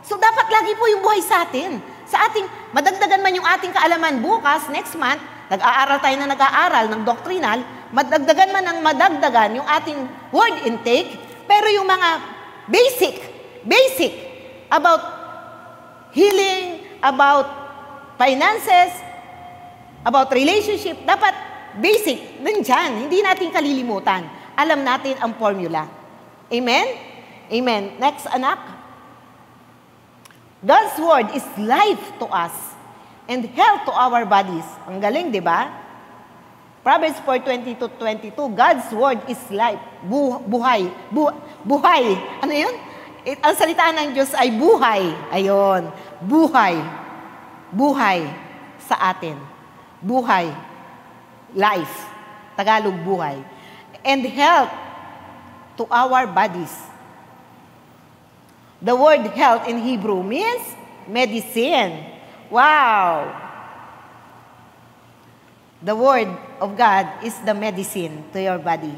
Speaker 1: So dapat lagi po yung buhay sa atin. Sa ating, madagdagan man yung ating kaalaman bukas, next month, nag-aaral tayo na nag-aaral ng doctrinal, madagdagan man ang madagdagan yung ating word intake, pero yung mga basic, about healing, about finances, about relationship, dapat basic, nandyan, hindi natin kalilimutan. Alam natin ang formula. Amen? Amen. Next, anak. God's word is life to us and health to our bodies. Ang galing, di ba? Proverbs 4:20-22, God's word is life. Buhay. Buhay. Ano yun? Ang salita ng Diyos ay buhay. Ayon. Buhay. Buhay sa atin. Buhay. Life. Tagalog, buhay. And health to our bodies. The word health in Hebrew means medicine. Wow! The word of God is the medicine to your body.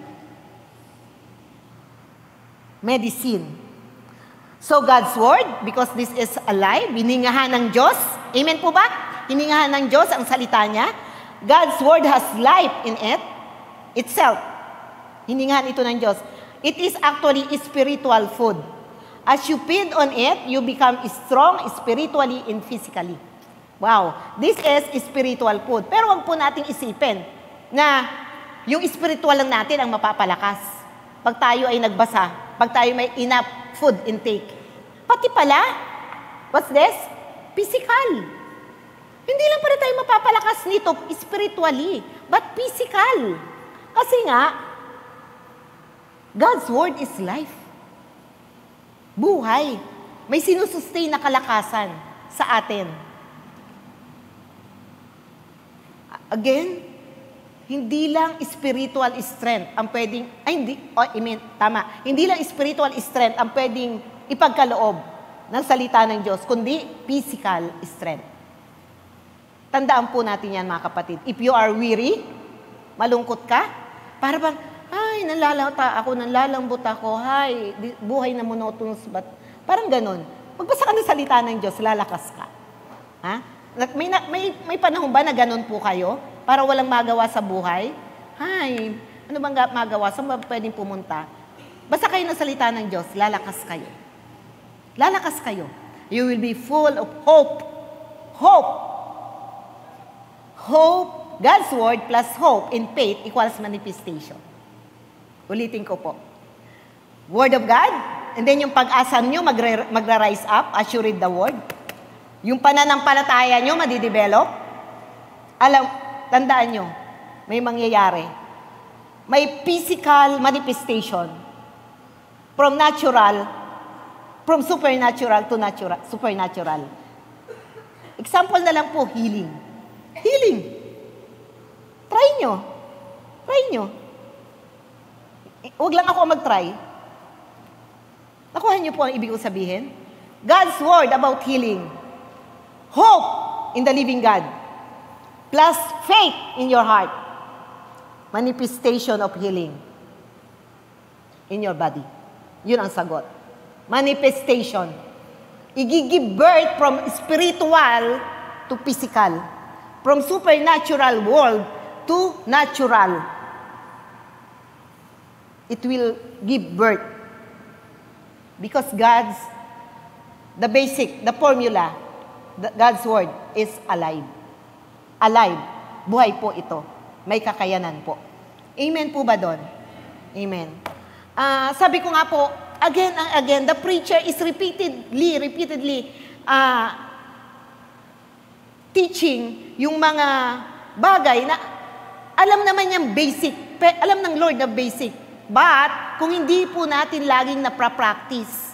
Speaker 1: Medicine. So God's word, because this is alive, hiningahan ng Diyos. Amen po ba? Hiningahan ng Diyos ang salita niya. God's word has life in it, itself. Hiningahan ito ng Diyos. It is actually spiritual food. As you feed on it, you become strong spiritually and physically. Wow, this is spiritual food. Pero wag po nating isipin na yung spiritual lang natin ang mapapalakas. Pag tayo ay nagbasa, pag tayo may enough food intake. Pati pala, what's this? Physical. Hindi lang pala tayo mapapalakas nito spiritually, but physical. Kasi nga, God's Word is life. Buhay. May sinusustain na kalakasan sa atin. Again, hindi lang spiritual strength ang pwedeng, hindi lang spiritual strength ang pwedeng ipagkaloob ng salita ng Diyos, kundi physical strength. Tandaan po natin yan, mga kapatid. If you are weary, malungkot ka, para bang, ay, nalalambot ako, hay, buhay na monotonous, but parang ganun. Magbasa ka ng salita ng Diyos, lalakas ka. Ha? May panahon ba na ganun po kayo? Para walang magawa sa buhay? Hay, ano bang magawa? Saan ba pwedeng pumunta? Basta kayo ng salita ng Diyos, lalakas kayo. Lalakas kayo. You will be full of hope. Hope. Hope, God's Word plus hope in faith equals manifestation. Ulitin ko po. Word of God, and then yung pag-asa nyo magra-rise up as you read the Word. Yung pananampalataya nyo madidevelop. Tandaan nyo, may mangyayari. May physical manifestation. From supernatural to supernatural. Example na lang po, healing. Healing. Try nyo. Huwag lang ako mag-try. Nakuha niyo po ang ibig kong sabihin? God's Word about healing. Hope in the living God. Plus faith in your heart. Manifestation of healing in your body. Yun ang sagot. Manifestation. Igigib birth from spiritual to physical. From supernatural world to natural. It will give birth. Because the formula, God's Word is alive. Alive. Buhay po ito. May kakayanan po. Amen po ba doon? Amen. Sabi ko nga po, again and again, the preacher is repeatedly teaching yung mga bagay na alam naman niyang basic. Alam ng Lord na basic. But, kung hindi po natin laging naprapractice,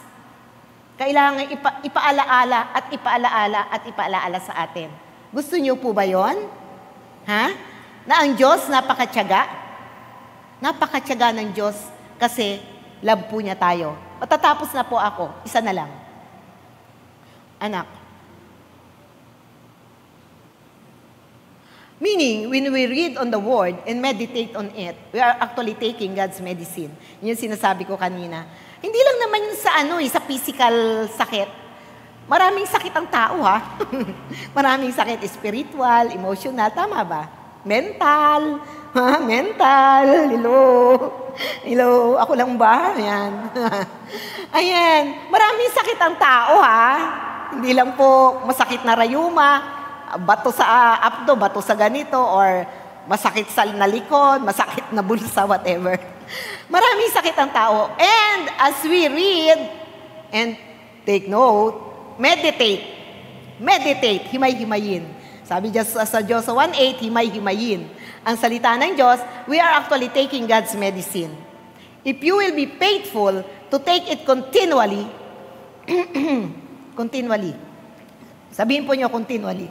Speaker 1: kailangan ipaalaala sa atin. Gusto niyo po ba yon? Ha? Na ang Diyos napakatyaga? Napakatyaga ng Diyos kasi love po niya tayo. Matatapos na po ako. Isa na lang. Anak. Meaning, when we read on the Word and meditate on it, we are actually taking God's medicine. Yun yung sinasabi ko kanina. Hindi lang naman yun sa physical sakit. Maraming sakit ang tao, ha? Maraming sakit, spiritual, emotional, tama ba? Mental, ha? Mental, hello, ako lang ba? Ayan. Ayan, maraming sakit ang tao, ha? Hindi lang po masakit na rayuma, bato sa abdo, bato sa ganito, or masakit sa nalikod, masakit na bulsa, whatever. Maraming sakit ang tao. And as we read and take note, meditate, himay-himayin. Sabi sa Diyos sa 1:8, himay-himayin. Ang salita ng Diyos, we are actually taking God's medicine. If you will be faithful to take it continually, sabihin po niyo continually,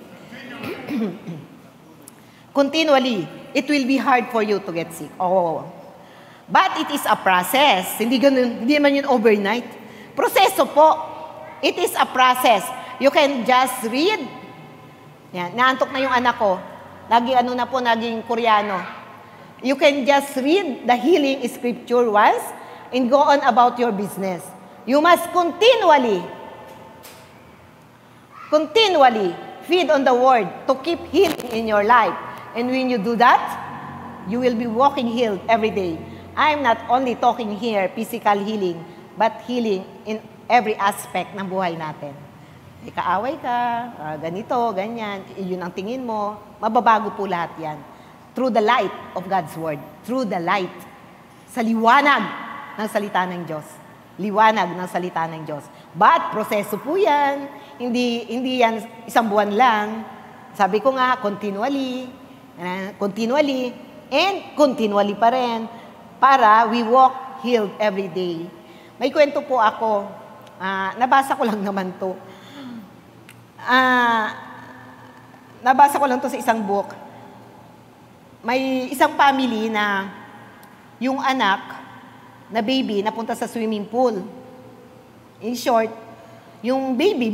Speaker 1: continually, it will be hard for you to get sick. Oh. But it is a process. Hindi naman yun overnight. Proseso po. It is a process. You can just read. Yan, naantok na yung anak ko. Naging Koreano. You can just read the healing scripture once and go on about your business. You must continually feed on the Word to keep healing in your life. And when you do that, you will be walking healed every day. I'm not only talking here physical healing, but healing in every aspect ng buhay natin. may kaaway ka, ganito, ganyan, yun ang tingin mo, mababago po lahat yan. Through the light of God's Word. Through the light. Sa liwanag ng salita ng Diyos. Liwanag ng salita ng Diyos. But, proseso po yan. Hindi yan isang buwan lang. Sabi ko nga, continually, and continually pa rin, para we walk healed every day. May kwento po ako, nabasa ko lang naman to. Nabasa ko lang to sa isang book. May isang family na yung anak na baby napunta sa swimming pool. In short, yung baby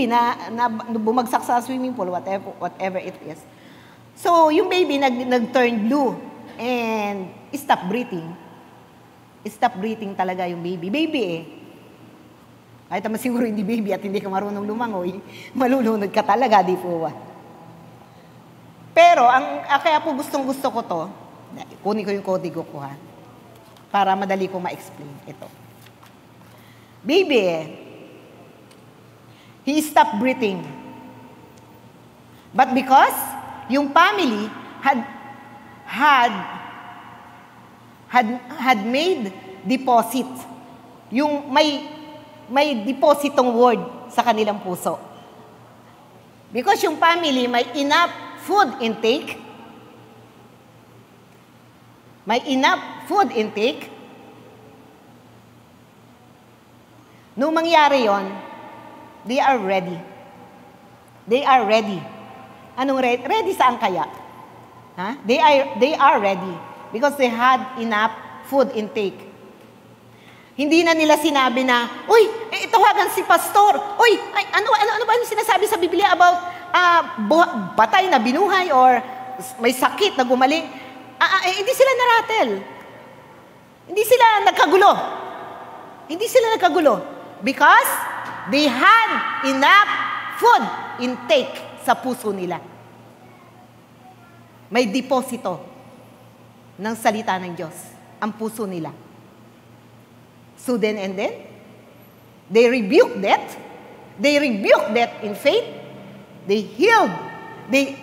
Speaker 1: na bumagsak sa swimming pool, whatever it is. So, yung baby nag-turn blue and stop breathing. Stop breathing talaga yung baby. Baby eh. Kahit naman siguro hindi baby at hindi ka marunong lumangoy, malulunod ka talaga, di po ba? Pero, kaya po gustong-gusto ko to, kunin ko yung kodigo ko ha, para madali ko ma-explain ito. Baby eh, he stopped breathing. But because yung family had made deposit, yung may depositong word sa kanilang puso. Because yung family may enough food intake, nung mangyari yon, they are ready. They are ready. Anong ready? Ready saan kaya? Ha? They are ready because they had enough food intake. Hindi na nila sinabi na, uy, tawagan si pastor. Uy, ano ba yung sinasabi sa Biblia about batay na binuhay or may sakit na gumaling? Hindi sila naratel. Hindi sila nagkagulo. Because they had enough food intake sa puso nila. May deposito ng salita ng Diyos ang puso nila. So then and then, they rebuked that. They rebuked that in faith. They healed. They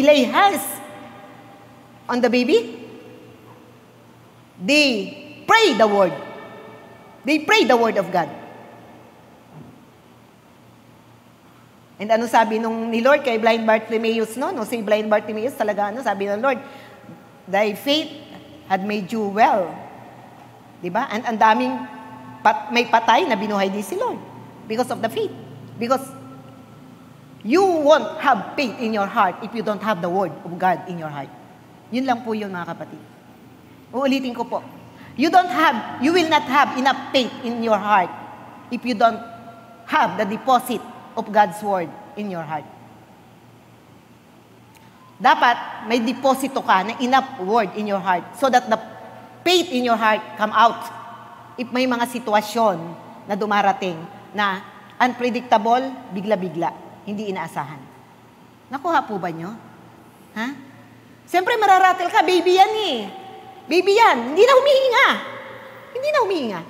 Speaker 1: lay hands on the baby. They pray the word. They pray the word of God. And ano sabi ni Lord kay blind Bartimaeus, no? No, si blind Bartimaeus talaga, sabi ng Lord, thy faith had made you well. Diba? And ang daming may patay na binuhay din si Lord because of the faith. Because you won't have faith in your heart if you don't have the word of God in your heart. Yun lang po yun, mga kapatid. Uulitin ko po. You will not have enough faith in your heart if you don't have the deposit of God's word in your heart. Dapat may deposito ka na enough word in your heart so that the faith in your heart come out. If may mga sitwasyon na dumarating na unpredictable, bigla-bigla, hindi inaasahan. Nakuha po ba nyo? Ha? Siyempre mararatel ka, baby yan eh. Baby yan, hindi na humihinga.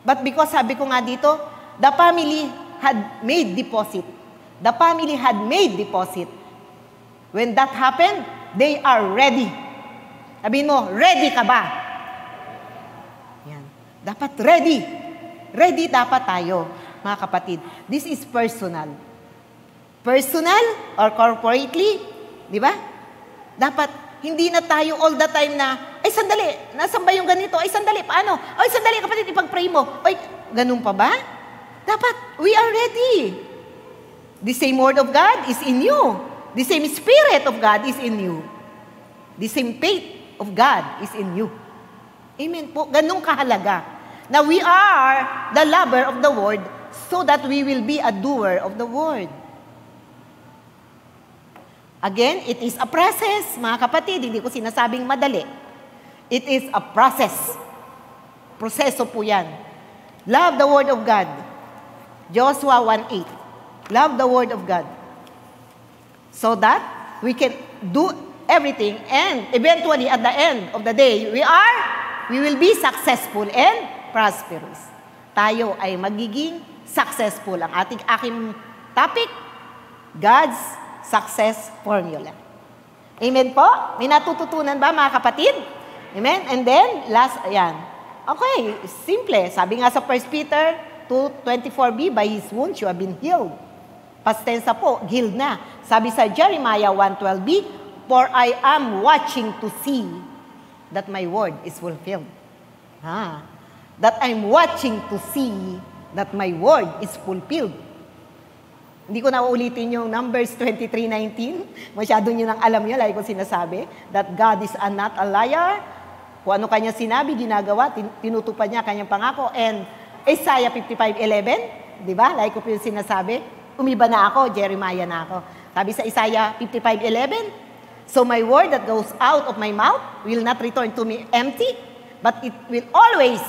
Speaker 1: But because sabi ko nga dito, the family had made deposit. The family had made deposit. When that happened, they are ready. Sabihin mo, ready ka ba? Yan. Dapat ready. Ready dapat tayo, mga kapatid. This is personal. Personal or corporately, di ba? Dapat, hindi na tayo all the time na, ay sandali, nasan ba yung ganito? Ay sandali, paano? Ay sandali, kapatid, ipag-pray mo. Ay, ganun pa ba? Dapat, we are ready. The same word of God is in you. The same Spirit of God is in you. The same faith of God is in you. Amen po. Ganun kahalaga. Now we are the lover of the word so that we will be a doer of the word. Again, it is a process, mga kapatid. Hindi ko sinasabing madali. It is a process. Proseso po yan. Love the word of God. Joshua 1:8. Love the word of God. So that we can do everything, and eventually at the end of the day, we will be successful and prosperous. Tayo ay magiging successful. Ang aking topic, God's success formula. Amen po? May natututunan ba mga kapatid? Amen? And then, last, ayan. Okay, simple. Sabi nga sa 1 Peter 2:24b, by His wounds you have been healed. Past tense na po, healed na. Sabi sa Jeremiah 1:12b, for I am watching to see that my word is fulfilled. That I'm watching to see that my word is fulfilled. Hindi ko na uulitin yung Numbers 23:19. Masyado nyo nang alam nyo, lagi ko sinasabi, that God is not a liar. Kung ano kanya sinabi, ginagawa, tinutupad niya kanyang pangako. And Isaiah 55:11, di ba? Lagi ko po yung sinasabi, umiba na ako, Jeremiah na ako. Sabi sa Isaiah 55:11, so my word that goes out of my mouth will not return to me empty, but it will always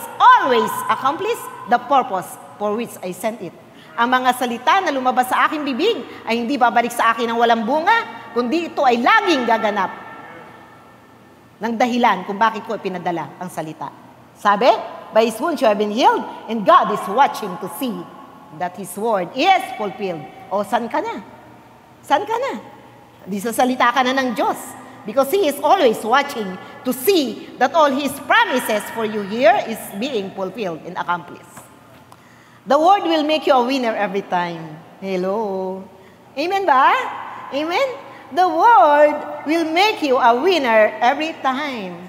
Speaker 1: accomplish the purpose for which I sent it. Ang mga salita na lumabas sa aking bibig ay hindi babalik sa akin ng walang bunga, kundi ito ay laging gaganap ng dahilan kung bakit ko pinadala ang salita. Sabi, by His wounds you have been healed, and God is watching to see that His word is fulfilled. O, saan ka na? Saan ka na? Di sa salita ka na ng Diyos. Because He is always watching to see that all His promises for you here is being fulfilled and accomplished. The word will make you a winner every time. Hello? Amen ba? Amen? The word will make you a winner every time.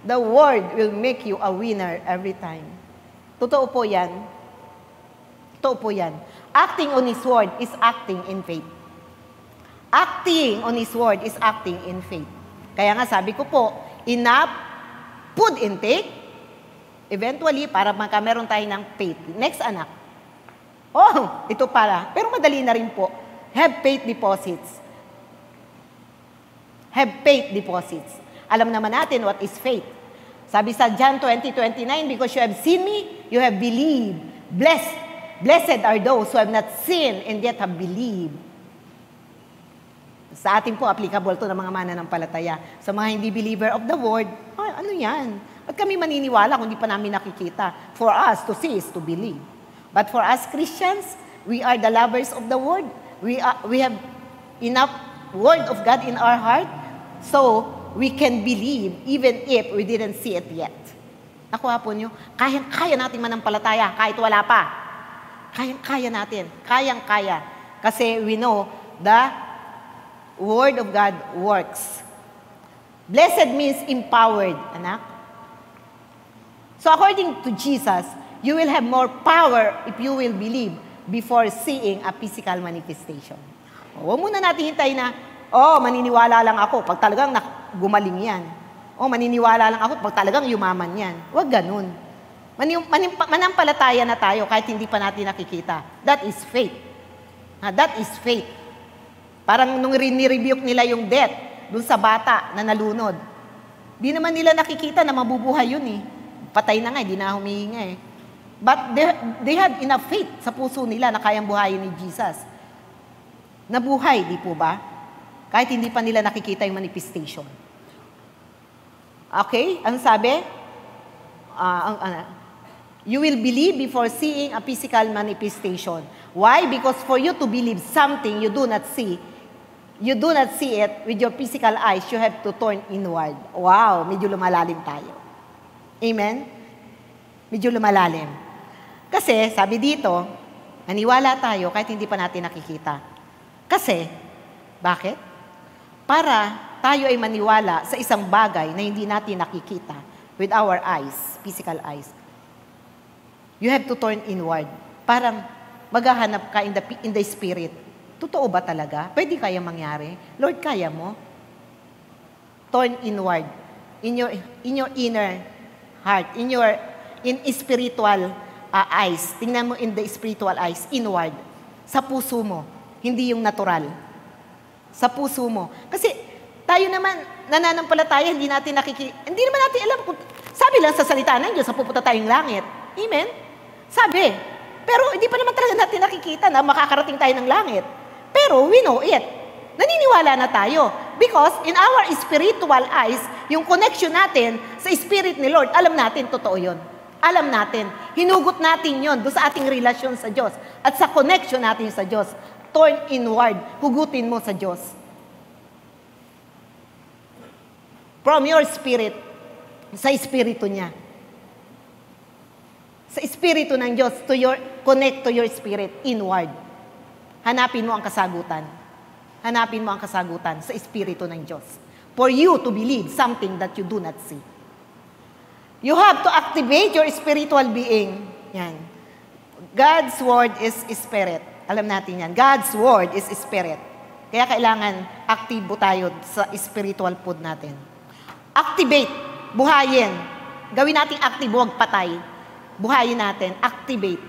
Speaker 1: The word will make you a winner every time. Totoo po yan. Totoo po yan. Acting on His word is acting in faith. Acting on His word is acting in faith. Kaya nga sabi ko po, enough food intake, eventually, para magkameron tayo ng faith. Next, anak. Oh, ito pala. Pero madali na rin po. Have faith deposits. Have faith deposits. Alam naman natin what is faith. Sabi sa John 20:29, because you have seen me, you have believed. Blessed are those who have not seen and yet have believed. Sa atin po, applicable to ng mga mananampalataya. Sa mga hindi believer of the word, ano yan? Ba't kami maniniwala kung di pa namin nakikita? For us, to see is to believe. But for us Christians, we are the lovers of the word. We have enough word of God in our heart, so we can believe even if we didn't see it yet. Nakuha po nyo? Kaya natin manampalataya kahit wala pa. Kaya natin. Kayang-kaya. Kasi we know the word of God works. Blessed means empowered, anak. So according to Jesus, you will have more power if you will believe before seeing a physical manifestation. Huwag muna natin hintayin na, maniniwala lang ako pag talagang gumaling yan. Maniniwala lang ako pag talagang yumaman yan. Huwag ganun. Manampalataya na tayo kahit hindi pa natin nakikita. That is faith. That is faith. Parang nung rebuke nila yung death dun sa bata na nalunod. Di naman nila nakikita na mabubuhay yun eh. Patay na nga, di na humihinga eh. But they had enough faith sa puso nila na kayang buhayin ni Jesus. Nabuhay, di po ba? Kahit hindi pa nila nakikita yung manifestation. Okay? Ang sabi? You will believe before seeing a physical manifestation. Why? Because for you to believe something you do not see it with your physical eyes, you have to turn inward. Wow, medyo lumalalim tayo. Amen? Medyo lumalalim. Kasi, sabi dito, naniwala tayo kahit hindi pa natin nakikita. Kasi, bakit? Para tayo ay maniwala sa isang bagay na hindi natin nakikita with our eyes, physical eyes. You have to turn inward. Parang maghahanap ka in the spirit. Totoo ba talaga? Pwede kaya mangyari? Lord, kaya mo? Turn inward. In your inner heart, in spiritual eyes. Tingnan mo in the spiritual eyes, inward. Sa puso mo, hindi yung natural. Sa puso mo. Kasi tayo naman, nananampalataya, hindi natin hindi naman natin alam kung, sabi lang sa salita ng Diyos, pupunta tayong langit. Amen? Sabi. Pero hindi pa naman talaga natin nakikita na makakarating tayo ng langit. Pero we know it. Naniniwala na tayo. Because in our spiritual eyes, yung connection natin sa Spirit ni Lord, alam natin, totoo yun. Alam natin. Hinugot natin yon doon sa ating relasyon sa Diyos. At sa connection natin sa Diyos. Turn inward. Hugutin mo sa Diyos. From your spirit, sa espiritu niya. Sa espiritu ng Diyos, connect to your spirit, inward. Hanapin mo ang kasagutan. Hanapin mo ang kasagutan sa espiritu ng Diyos. For you to believe something that you do not see. You have to activate your spiritual being. Yan. God's word is spirit. Alam natin yan. God's word is spirit. Kaya kailangan aktibo tayo sa spiritual food natin. Activate. Buhayin. Gawin natin active, huwag patay. Buhayin natin. Activate.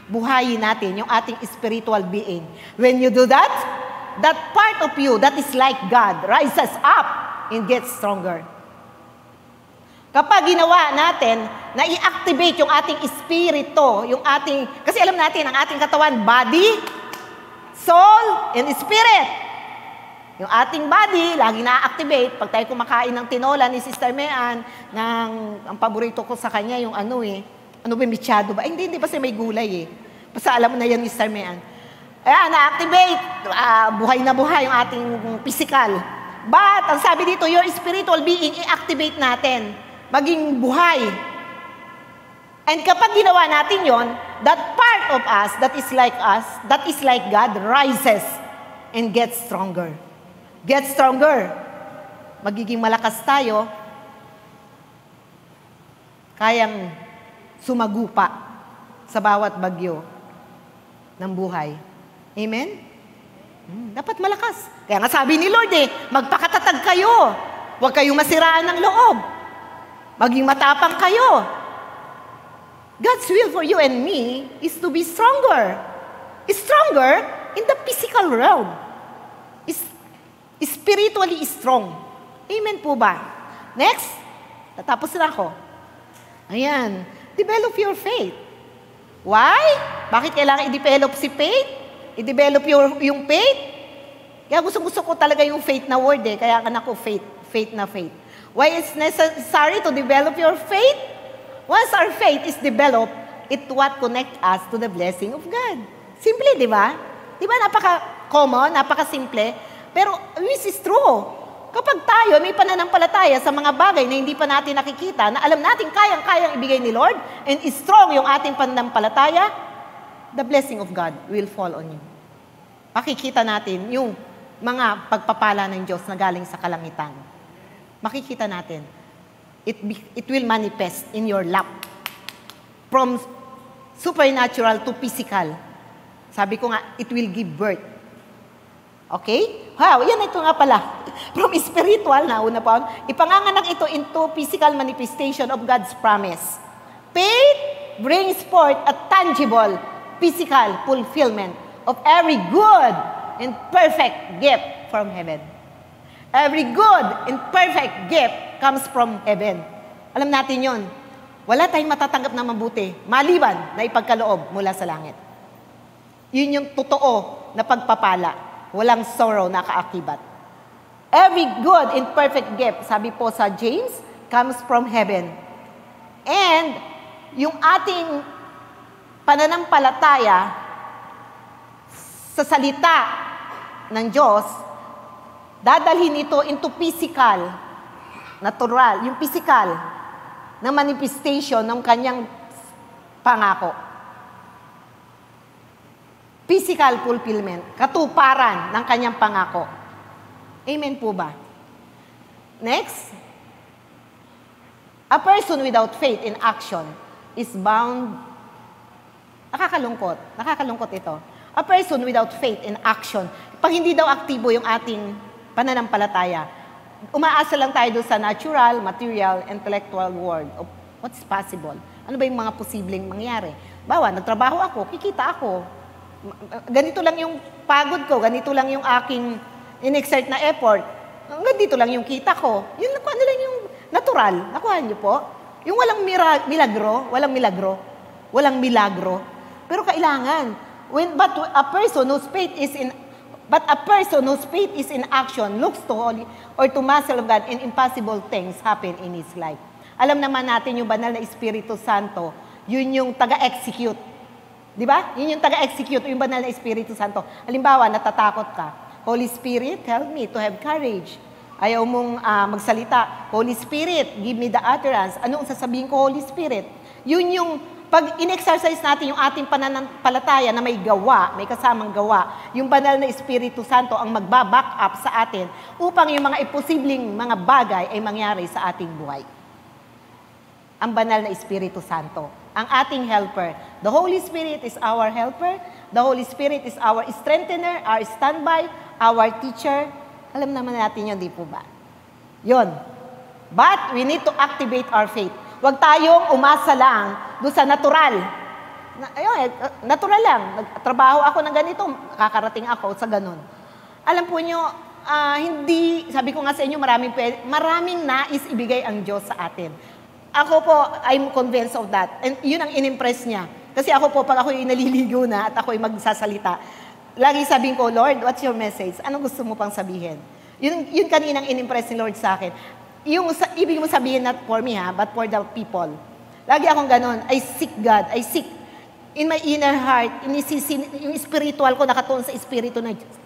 Speaker 1: Buhayin natin yung ating spiritual being. When you do that, that part of you that is like God rises up and gets stronger. Kapag ginawa natin na i-activate yung ating espiritu, yung ating, kasi alam natin, ang ating katawan, body, soul, and spirit. Yung ating body, lagi na-activate. Pag tayo kumakain ng tinola ni Sister Mean, ang paborito ko sa kanya, yung ano ba, michado ba? Hindi, kasi may gulay Basta alam mo na yan, Sister Mean. Ayan, na-activate. Buhay na buhay yung ating physical. But, ang sabi dito, your spiritual being, i-activate natin. Maging buhay. And kapag ginawa natin yon, that part of us, that is like God, rises and gets stronger. Get stronger. Magiging malakas tayo. Kayang sumagupa sa bawat bagyo ng buhay. Amen? Dapat malakas. Kaya nga sabi ni Lord magpakatatag kayo. Huwag kayong masiraan ng loob. Maging matapang kayo. God's will for you and me is to be stronger. Stronger in the physical realm. Spiritually strong. Amen po ba? Next. Tatapos na ako. Ayan. Develop your faith. Why? Bakit kailangan i-develop si faith? I-develop yung faith? Kaya gusto ko talaga yung faith na word Kaya anak ko faith na faith. Why it's necessary to develop your faith? Once our faith is developed, it what connect us to the blessing of God. Simple, di ba? Di ba napaka-common, napaka-simple? Pero this is true. Kapag tayo may pananampalataya sa mga bagay na hindi pa natin nakikita, na alam natin kayang-kayang ibigay ni Lord, and is strong yung ating pananampalataya, the blessing of God will fall on you. Makikita natin yung mga pagpapala ng Diyos na galing sa kalangitan. Makikita natin. It will manifest in your lap. From supernatural to physical. Sabi ko nga, it will give birth. Okay? Wow, yan ito nga pala. From spiritual, una pa, ipanganganak ito into physical manifestation of God's promise. Faith brings forth a tangible, physical fulfillment of every good and perfect gift from heaven. Every good and perfect gift comes from heaven. Alam natin yon. Wala tayong matatanggap na mabuti, maliban na ipagkaloob mula sa langit. Yun yung totoo na pagpapala. Walang sorrow na kaakibat. Every good and perfect gift, sabi po sa James, comes from heaven. And yung ating pananampalataya sa salita ng Diyos, dadalhin ito into physical, natural, yung physical na manifestation ng kanyang pangako. Physical fulfillment, katuparan ng kanyang pangako. Amen po ba? Next. A person without faith in action is bound. Nakakalungkot ito. A person without faith in action. Pag hindi daw aktibo yung ating pananampalataya, umaasa lang tayo doon sa natural, material, intellectual world of what's possible. Ano ba yung mga posibleng mangyari? Bawa, nagtrabaho ako, kikita ako. Ganito lang yung pagod ko, ganito lang yung aking in-exert na effort, ganito lang yung kita ko. Yun ano lang yung natural. Nakuha niyo po? Yung walang milagro. Pero kailangan, but a person whose faith is in action looks to holy or to muscle of God and impossible things happen in his life. Alam naman natin yung banal na Espiritu Santo, Yun yung taga-execute. Di ba? Yun yung taga-execute, yung banal na Espiritu Santo. Halimbawa, natatakot ka. Holy Spirit, help me to have courage. Ayaw mong magsalita. Holy Spirit, give me the utterance. Ano ang sasabihin ko, Holy Spirit? Yun yung, pag in-exercise natin yung ating pananampalataya na may gawa, may kasamang gawa, yung banal na Espiritu Santo ang magbaback up sa atin upang yung mga imposibleng mga bagay ay mangyari sa ating buhay. Ang banal na Espiritu Santo, ang ating helper. The Holy Spirit is our helper. The Holy Spirit is our strengthener, our standby, our teacher. Alam naman natin yun, di po ba? Yun. But we need to activate our faith. Huwag tayong umasa lang doon sa natural. Natural lang. Nagtrabaho ako ng ganito, kakarating ako sa ganun. Alam po nyo, hindi, sabi ko nga sa inyo, maraming nais ibigay ang Diyos sa atin. Ako po, I'm convinced of that. And yun ang in-impress niya. Kasi ako po, pag ako'y naliligo na at ako'y magsasalita, lagi sabihin ko, Lord, what's your message? Anong gusto mo pang sabihin? Yun kaninang in-impress ni Lord sa akin. Yung ibig mo sabihin, not for me but for the people. Lagi akong ganon. I seek God. I seek in my inner heart. Yung spiritual ko nakatuon sa espiritu na Diyos.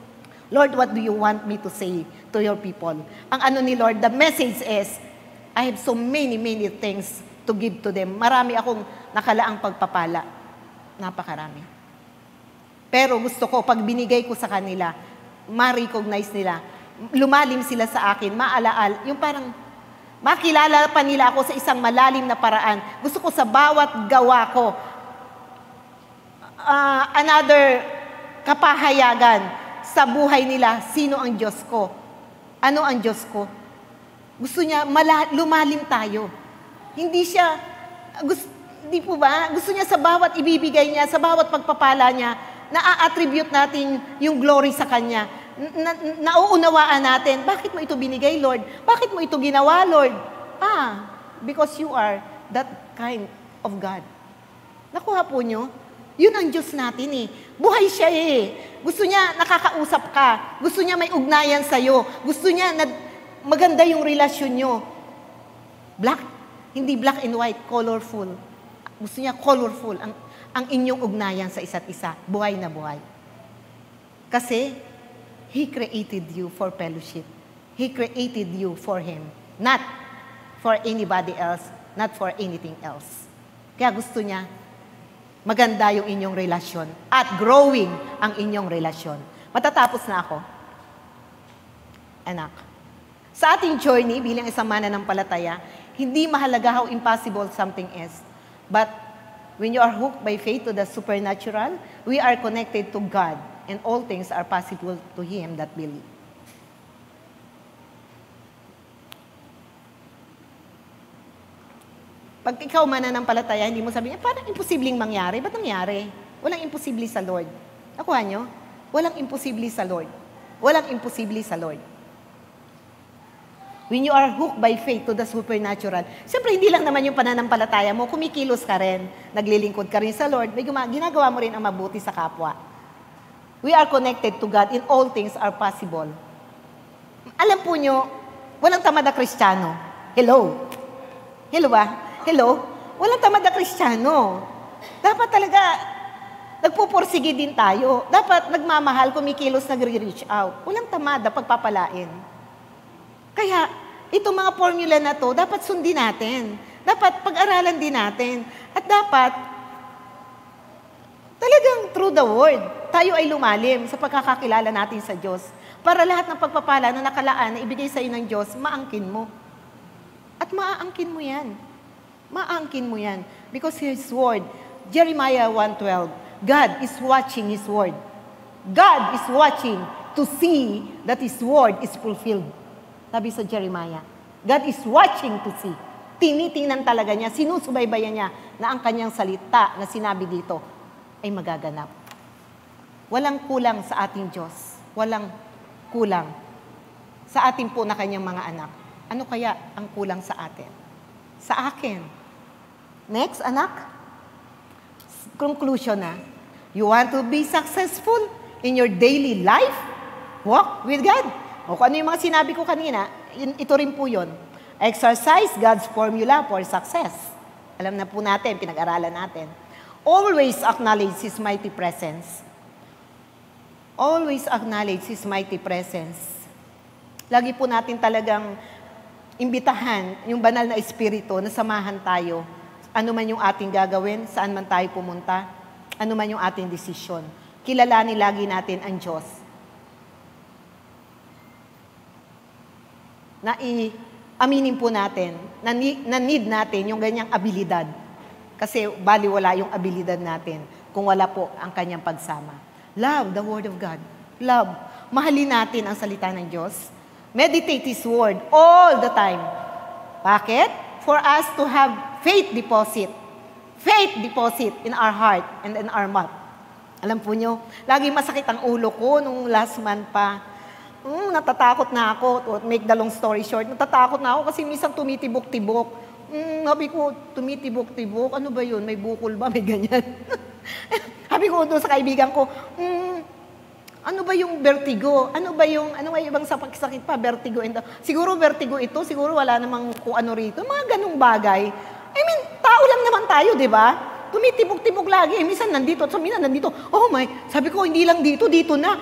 Speaker 1: Lord, what do you want me to say to your people? Ang ano ni Lord, the message is, I have so many, many things to give to them. Marami akong nakalaang pagpapala. Napakarami. Pero gusto ko, pag binigay ko sa kanila, ma-recognize nila, lumalim sila sa akin, maalaal, yung parang makilala pa nila ako sa isang malalim na paraan. Gusto ko sa bawat gawa ko, another kapahayagan sa buhay nila, sino ang Diyos ko? Ano ang Diyos ko? Gusto niya, lumalim tayo. Hindi siya, di po ba? Gusto niya sa bawat ibibigay niya, sa bawat pagpapala niya, na-attribute natin yung glory sa Kanya. Nauunawaan natin, bakit mo ito binigay, Lord? Bakit mo ito ginawa, Lord? Because you are that kind of God. Nakuha po nyo? Yun ang Diyos natin eh. Buhay siya eh. Gusto niya nakakausap ka. Gusto niya may ugnayan sa'yo. Gusto niya na maganda yung relasyon nyo. Black, hindi black and white, colorful. Gusto niya colorful ang inyong ugnayan sa isa't isa. Buhay na buhay. Kasi, He created you for fellowship. He created you for Him. Not for anybody else. Not for anything else. Kaya gusto niya, maganda yung inyong relasyon. At growing ang inyong relasyon. Matatapos na ako. Anak. Sa ating journey, bilang isang mananampalataya, hindi mahalaga how impossible something is. But when you are hooked by faith to the supernatural, we are connected to God, and all things are possible to Him that believe. Pag ikaw mananampalataya, hindi mo sabihin, parang imposibleng mangyari. Ba't nangyari? Walang imposible sa Lord. Nakuha nyo? Walang imposible sa Lord. Walang imposible sa Lord. When you are hooked by faith to the supernatural, siyempre hindi lang naman yung pananampalataya mo, kumikilos ka rin, naglilingkod ka rin sa Lord, may ginagawa mo rin ang mabuti sa kapwa. We are connected to God, in all things are possible. Alam po nyo, walang tamad na Kristiyano. Hello? Hello ba? Hello? Walang tamad na Kristiyano. Dapat talaga, nagpupursige din tayo. Dapat nagmamahal, kumikilos, nagre-reach out. Walang tamad na pagpapalain. Kaya, itong mga formula na to, dapat sundin natin. Dapat pag-aralan din natin. At dapat, talagang through the Word, tayo ay lumalim sa pagkakakilala natin sa Diyos. Para lahat ng pagpapala na nakalaan na ibigay sa iyo ng Diyos, maangkin mo. At maaangkin mo yan. Maangkin mo yan. Because His Word, Jeremiah 1:12, God is watching His Word. God is watching to see that His Word is fulfilled. Sabi sa Jeremiah, God is watching to see. Tinitingnan talaga niya, sinusubaybayan niya na ang kanyang salita na sinabi dito ay magaganap. Walang kulang sa ating Diyos. Walang kulang sa ating po na kanyang mga anak. Ano kaya ang kulang sa atin? Sa akin. Next, anak. Conclusion na. You want to be successful in your daily life? Walk with God. O kung ano yung mga sinabi ko kanina, ito rin po yun. Exercise God's formula for success. Alam na po natin, pinag-aralan natin. Always acknowledge His mighty presence. Always acknowledge His mighty presence. Lagi po natin talagang imbitahan yung banal na Espiritu na samahan tayo. Ano man yung ating gagawin, saan man tayo pumunta, ano man yung ating desisyon. Kilalanin lagi natin ang Diyos. Aminin po natin na need natin yung ganyang abilidad. Kasi baliwala yung abilidad natin kung wala po ang kanyang pagsama. Love the Word of God. Love. Mahalin natin ang salita ng Diyos. Meditate His Word all the time. Bakit? For us to have faith deposit. Faith deposit in our heart and in our mouth. Alam po nyo, laging masakit ang ulo ko nung last month pa. Natatakot na ako. To make the long story short, natatakot na ako kasi minsan tumitibok-tibok. Sabi ko, tumitibok-tibok. Ano ba yun? May bukol ba? May ganyan. Sabi ko doon sa kaibigan ko, ano ba yung vertigo? Ano ba yung ibang sakit pa? Vertigo. Siguro vertigo ito. Siguro wala namang kung ano rito. Mga ganung bagay. I mean, tao lang naman tayo, di ba? Tumitibok-tibok lagi. Minsan nandito, minsan nandito. Oh my, sabi ko, hindi lang dito, dito na.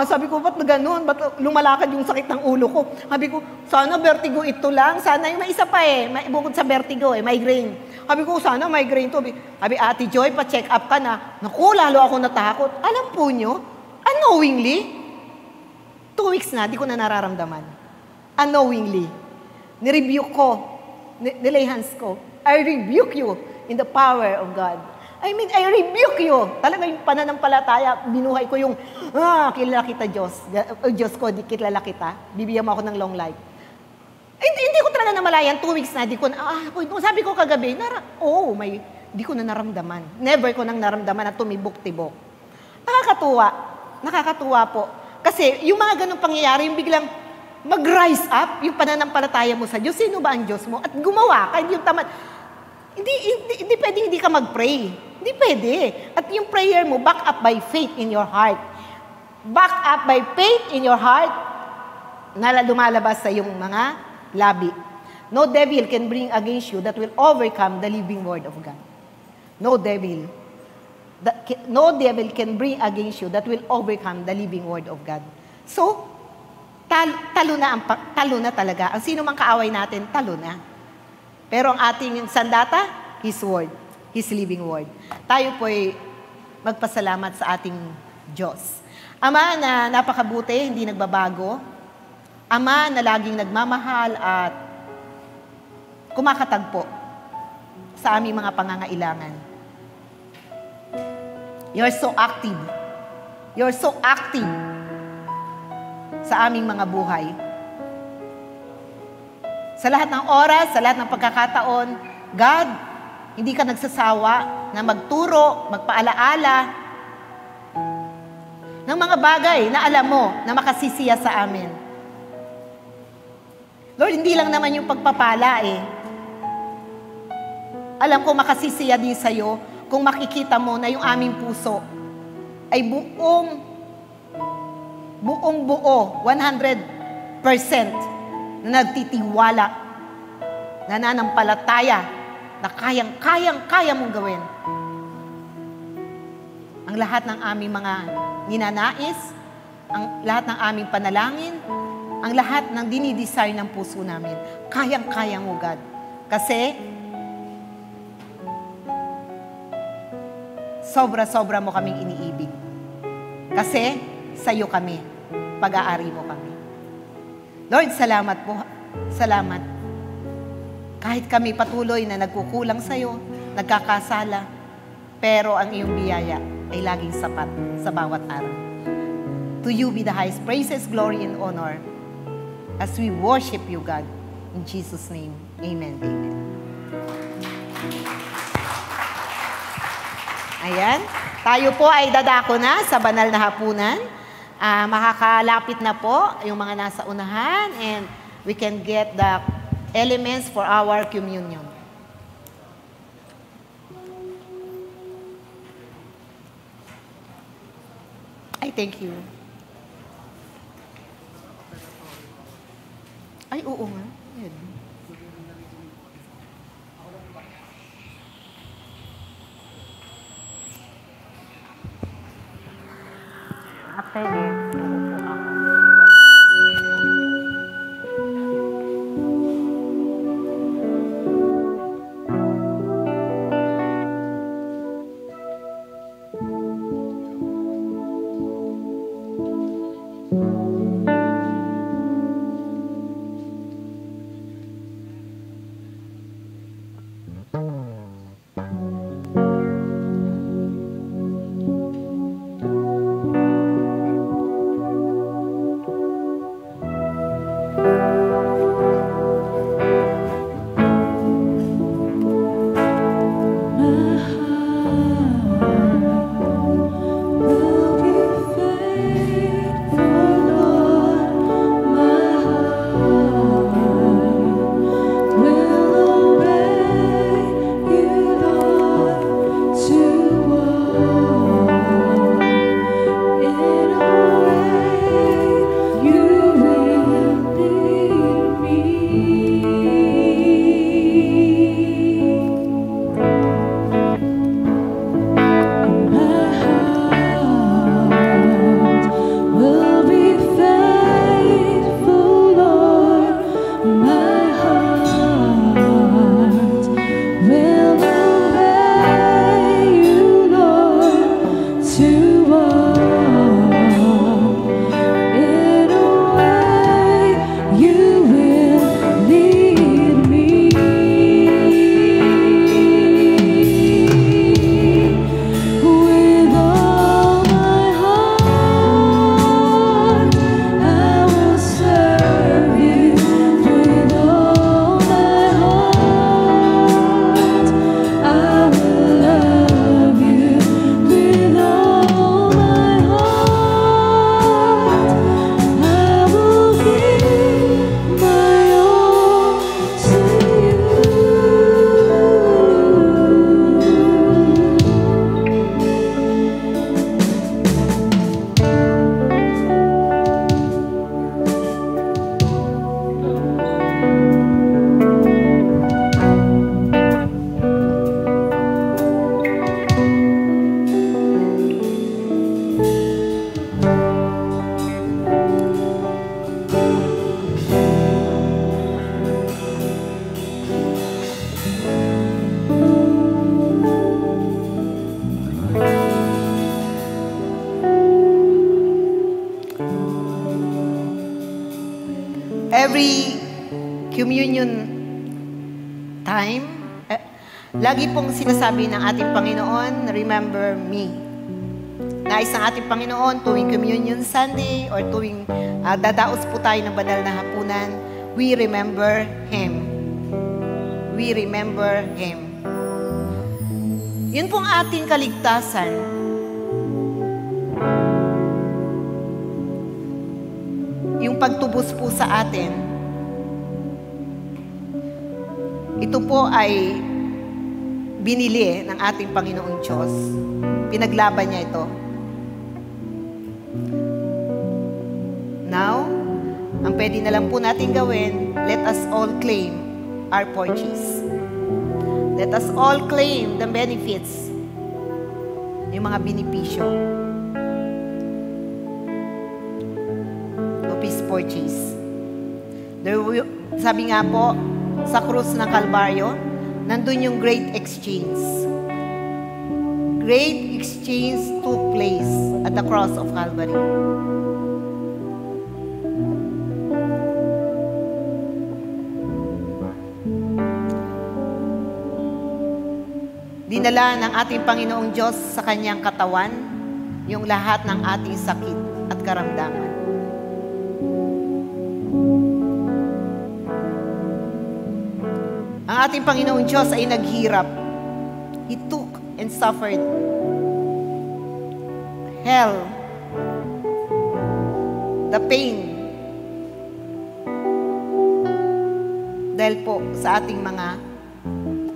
Speaker 1: Sabi ko, ba't ganun? Ba't lumalakad yung sakit ng ulo ko? Sabi ko, sana vertigo ito lang. Sana yung may isa pa bukod sa vertigo migraine. Sabi ko, sana migraine to. Sabi, Ate Joy, pa-check up ka na. Naku, lalo ako natakot. Alam po nyo, unknowingly, 2 weeks na, di ko na nararamdaman. Unknowingly. Nirebuke ko. Nilay hands ko. I rebuke you in the power of God. I mean, I rebuke you. Talaga yung pananampalataya, binuhay ko yung, kilala kita Diyos. Diyos ko, di kilala kita. Bibigyan mo ako ng long life. Hindi ko talaga namalayan, 2 weeks na, di ko na, sabi ko kagabi, di ko na naramdaman. Never ko nang naramdaman na tumibok-tibok. Nakakatuwa po. Kasi yung mga ganong pangyayari, yung biglang mag-rise up, yung pananampalataya mo sa Diyos, sino ba ang Diyos mo? At gumawa ka, hindi yung tamad. Hindi pwede hindi ka mag-pray. Hindi pwede. At yung prayer mo, back up by faith in your heart. Back up by faith in your heart, na lumalabas sa iyong mga labi. No devil can bring against you that will overcome the living word of God. No devil. No devil can bring against you that will overcome the living word of God. So, talo na talaga. Ang sino mang kaaway natin, talo na. Pero ang ating sandata, His Word, His living Word. Tayo po'y magpasalamat sa ating Diyos. Ama na napakabuti, hindi nagbabago. Ama na laging nagmamahal at kumakatagpo sa aming mga pangangailangan. You're so active. You're so active sa aming mga buhay. Sa lahat ng oras, sa lahat ng pagkakataon, God, hindi ka nagsasawa na magturo, magpaalaala ng mga bagay na alam mo na makasisiya sa amin. Lord, hindi lang naman yung pagpapala Alam ko makasisiya din sa'yo kung makikita mo na yung aming puso ay buong buo, 100% na nagtitiwala, nananampalataya, na kaya mong gawin. Ang lahat ng aming mga ninanais, ang lahat ng aming panalangin, ang lahat ng dinidesire ng puso namin, kaya mo, God. Kasi, sobra-sobra mo kaming iniibig. Kasi, sa'yo kami, pag-aari mo kami. Lord, salamat po. Salamat. Kahit kami patuloy na nagkukulang sa'yo, nagkakasala, pero ang iyong biyaya ay laging sapat sa bawat araw. To you be the highest praises, glory, and honor as we worship you, God. In Jesus' name, amen. Amen. Ayan. Tayo po ay dadako na sa banal na hapunan. Makakalapit na po yung mga nasa unahan and we can get the elements for our communion. I thank you. Ay, oo nga. Ayan.
Speaker 3: Sige, uupo ako.
Speaker 1: Every communion time, lagi pong sinasabi ng ating Panginoon, remember me. Nais ng ating Panginoon tuwing Communion Sunday or tuwing dadaos po tayo ng banal na hapunan, we remember Him. We remember Him. Yun pong ating kaligtasan. Yung pagtubos po sa atin, ito po ay binili ng ating Panginoong Diyos. Pinaglaban niya ito. Now, ang pwede na lang po natin gawin, let us all claim our purchase. Let us all claim the benefits, yung mga benepisyo of His purchase. Sabi nga po, sa krus ng Kalbaryo, nandun yung great exchange. Great exchange took place at the cross of Calvary. Dinala ng ating Panginoong Diyos sa kanyang katawan yung lahat ng ating sakit at karamdaman. Ang ating Panginoong Diyos ay naghirap. He took and suffered hell, the pain, dahil po sa ating mga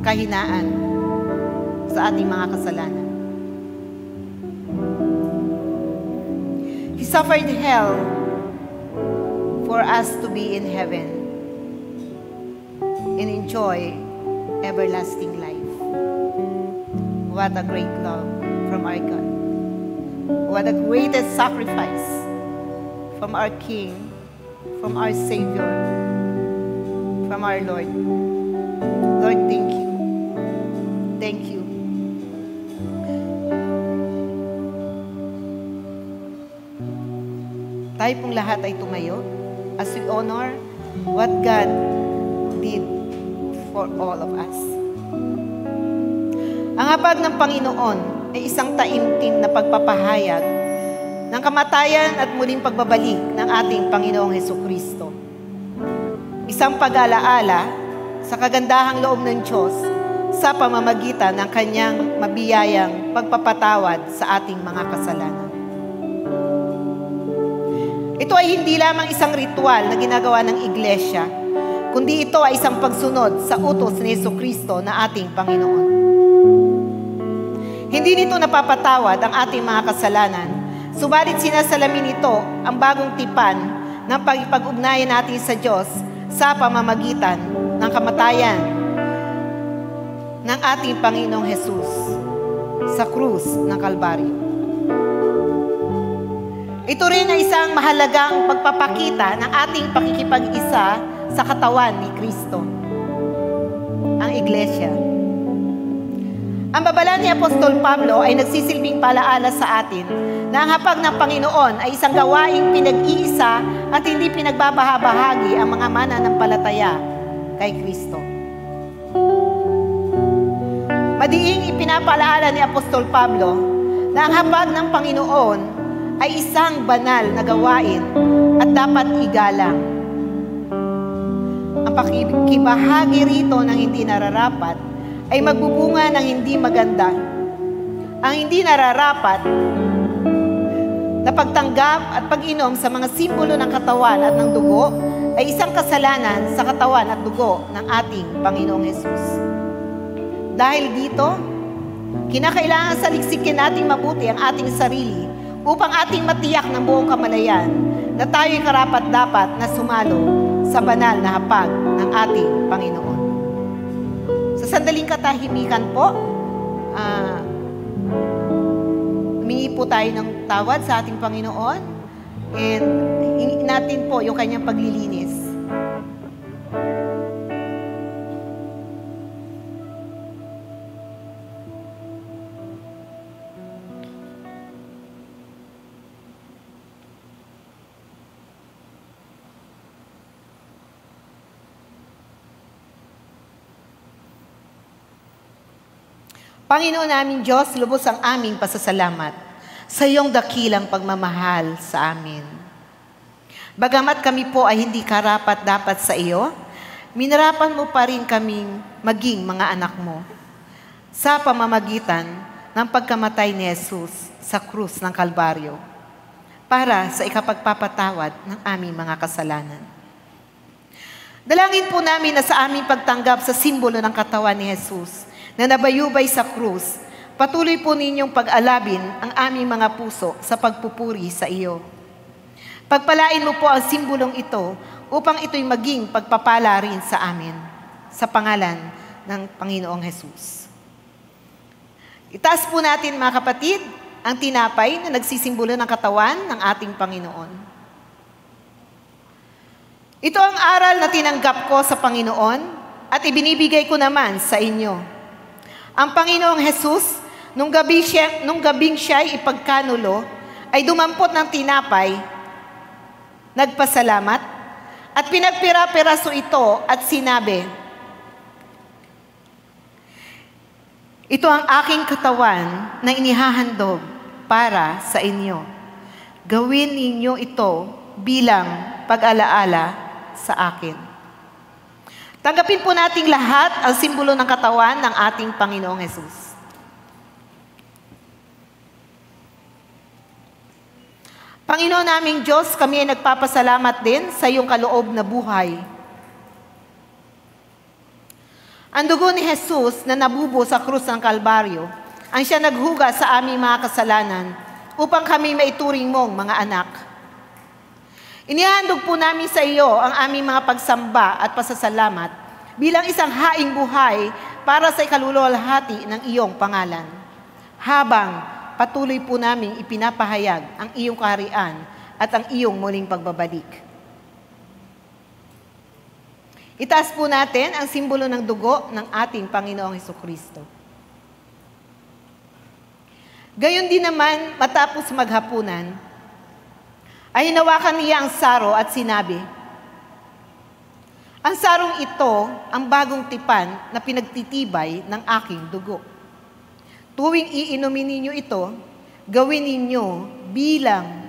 Speaker 1: kahinaan, sa ating mga kasalanan. He suffered hell for us to be in heaven and enjoy everlasting life. What a great love from our God. What a greatest sacrifice from our King, from our Savior, from our Lord. Lord, thank you. Thank you. Tayo pong lahat ay tumayo as we honor what God did for all of us. Ang habag ng Panginoon ay isang taimtim na pagpapahayag ng kamatayan at muling pagbabalik ng ating Panginoong Hesukristo. Isang pag-alaala sa kagandahang loob ng Diyos sa pamamagitan ng Kanyang mabiyayang pagpapatawad sa ating mga kasalanan. Ito ay hindi lamang isang ritual na ginagawa ng iglesia, kundi ito ay isang pagsunod sa utos ni Hesukristo na ating Panginoon. Hindi nito napapatawad ang ating mga kasalanan, subalit sinasalamin nito ang bagong tipan ng pag-ipag-ugnayan natin sa Diyos sa pamamagitan ng kamatayan ng ating Panginoong Jesus sa krus ng Kalbaryo. Ito rin ay isang mahalagang pagpapakita ng ating pakikipag-isa sa katawan ni Kristo, ang Iglesia. Ang babala ni Apostol Pablo ay nagsisilbing palaala sa atin na ang hapag ng Panginoon ay isang gawaing pinag-iisa at hindi pinagbabahabahagi ang mga mananampalataya kay Kristo. Madiing ipinapalaala ni Apostol Pablo na ang hapag ng Panginoon ay isang banal na gawain at dapat igalang. Ang pakikibahagi rito ng hindi nararapat ay magbubunga ng hindi maganda. Ang hindi nararapat na pagtanggap at pag-inom sa mga simbolo ng katawan at ng dugo ay isang kasalanan sa katawan at dugo ng ating Panginoong Hesus. Dahil dito, kinakailangan saliksikin natin mabuti ang ating sarili upang ating matiyak ng buong kamalayan na tayo'y karapat-dapat na sumalo sa banal na hapag ng ating Panginoon. Sa sandaling katahimikan po, humingi po tayo ng tawad sa ating Panginoon and hingin natin po yung kanyang paglilinis. Panginoon namin Diyos, lubos ang aming pasasalamat sa iyong dakilang pagmamahal sa amin. Bagamat kami po ay hindi karapat-dapat sa iyo, minarapan mo pa rin kaming maging mga anak mo sa pamamagitan ng pagkamatay ni Jesus sa krus ng Kalbaryo para sa ikapagpapatawad ng aming mga kasalanan. Dalangin po namin na sa aming pagtanggap sa simbolo ng katawan ni Jesus na nabayubay sa krus, patuloy po ninyong pag-alabin ang aming mga puso sa pagpupuri sa iyo. Pagpalain mo po ang simbolong ito upang ito'y maging pagpapala rin sa amin, sa pangalan ng Panginoong Hesus. Itaas po natin mga kapatid, ang tinapay na nagsisimbolo ng katawan ng ating Panginoon. Ito ang aral na tinanggap ko sa Panginoon at ibinibigay ko naman sa inyo. Ang Panginoong Jesus, nung gabing siya'y ipagkanulo, ay dumampot ng tinapay, nagpasalamat, at pinagpira-piraso ito at sinabi, ito ang aking katawan na inihahandog para sa inyo. Gawin ninyo ito bilang pag-alaala sa akin. Tanggapin po nating lahat ang simbolo ng katawan ng ating Panginoong Hesus. Panginoon naming Diyos, kami ay nagpapasalamat din sa iyong kaloob na buhay. Ang dugo ni Jesus na nabubo sa krus ng Kalbaryo, ang siya naghuga sa aming mga kasalanan upang kami maituring mong mga anak. Inihandog po namin sa iyo ang aming mga pagsamba at pasasalamat bilang isang haing buhay para sa ikaluluwalhati ng iyong pangalan. Habang patuloy po naming ipinapahayag ang iyong kaharian at ang iyong muling pagbabalik. Itaas po natin ang simbolo ng dugo ng ating Panginoong Hesukristo. Gayon din naman, matapos maghapunan, ay hinawakan niya ang saro at sinabi, "Ang sarong ito ang bagong tipan na pinagtitibay ng aking dugo. Tuwing iinumin ninyo ito, gawin ninyo bilang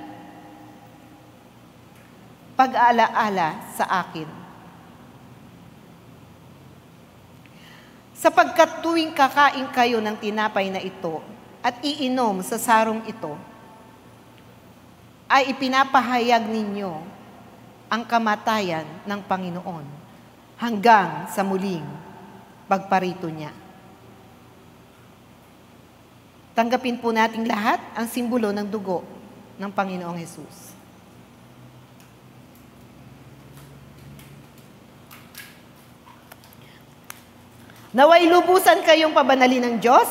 Speaker 1: pag-aalaala sa akin. Sapagkat tuwing kakain kayo ng tinapay na ito at iinom sa sarong ito, ay ipinapahayag ninyo ang kamatayan ng Panginoon hanggang sa muling pagparito niya." Tanggapin po nating lahat ang simbolo ng dugo ng Panginoong Hesus. Naway lubusan kayong pabanalin ng Diyos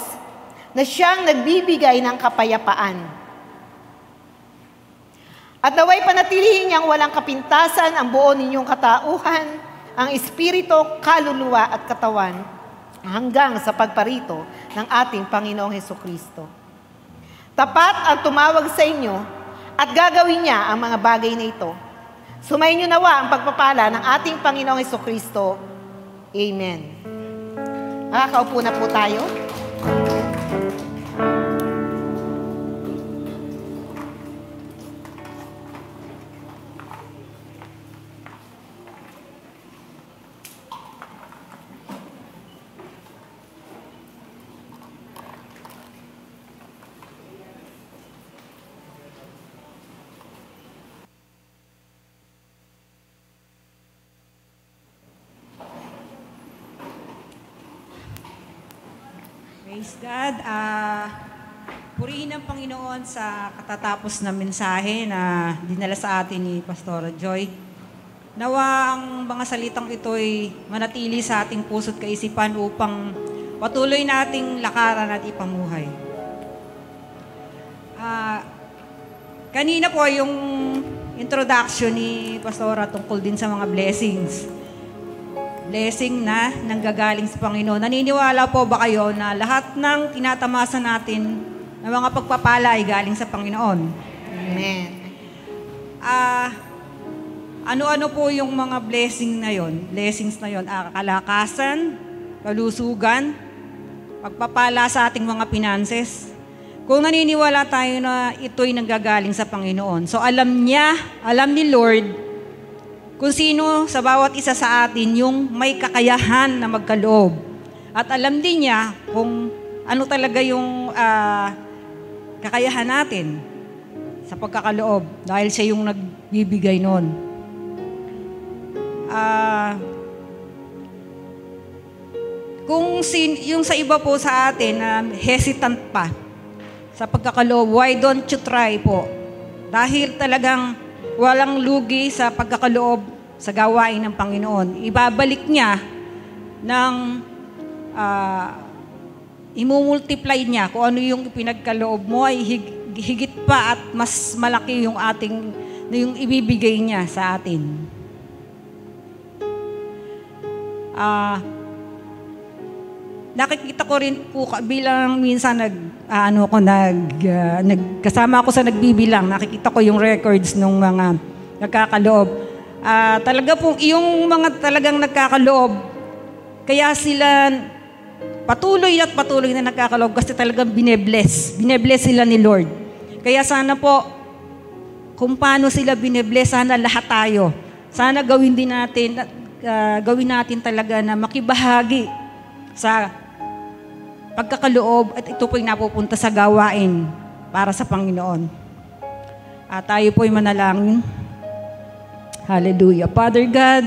Speaker 1: na siyang nagbibigay ng kapayapaan. At naway panatilihin niyang walang kapintasan ang buo ninyong katauhan, ang espiritu, kaluluwa at katawan hanggang sa pagparito ng ating Panginoong Hesukristo. Tapat ang tumawag sa inyo at gagawin niya ang mga bagay na ito. Sumayin niyo nawa ang pagpapala ng ating Panginoong Hesukristo. Amen. Nakakaupo na po tayo.
Speaker 3: Praise God. Purihin ang Panginoon sa katatapos na mensahe na dinala sa atin ni Pastora Joy. Nawa ang mga salitang ito'y manatili sa ating puso't kaisipan upang patuloy nating lakaran at ipamuhay. Kanina po yung introduction ni Pastora tungkol din sa mga blessings. Blessing na nanggagaling sa Panginoon. Naniniwala po ba kayo na lahat ng tinatamasa natin na mga pagpapala ay galing sa Panginoon?
Speaker 1: Amen.
Speaker 3: Ano-ano po yung mga blessings na yon? Kalakasan, kalusugan, pagpapala sa ating mga finances. Kung naniniwala tayo na ito'y nanggagaling sa Panginoon, so alam ni Lord, kung sino sa bawat isa sa atin yung may kakayahan na magkaloob. At alam din niya kung ano talaga yung kakayahan natin sa pagkakaloob dahil siya yung nagbibigay nun. Yung sa iba po sa atin na hesitant pa sa pagkakaloob, why don't you try po? Dahil talagang walang lugi sa pagkakaloob sa gawain ng Panginoon. Ibabalik niya ng imumultiply niya kung ano yung pinagkaloob mo ay higit pa at mas malaki yung yung ibibigay niya sa atin. Nakikita ko rin po bilang minsan kasama ako sa nagbibilang, nakikita ko yung records ng mga nagkakaloob. Talaga po, yung mga talagang nagkakaloob, kaya sila patuloy na nagkakaloob kasi talagang binebless sila ni Lord. Kaya sana po, kung paano sila binebless, sana lahat tayo. Sana gawin natin talaga na makibahagi sa pagkakaloob at ito po'y napupunta sa gawain para sa Panginoon. Tayo po'y manalangin. Hallelujah. Father God,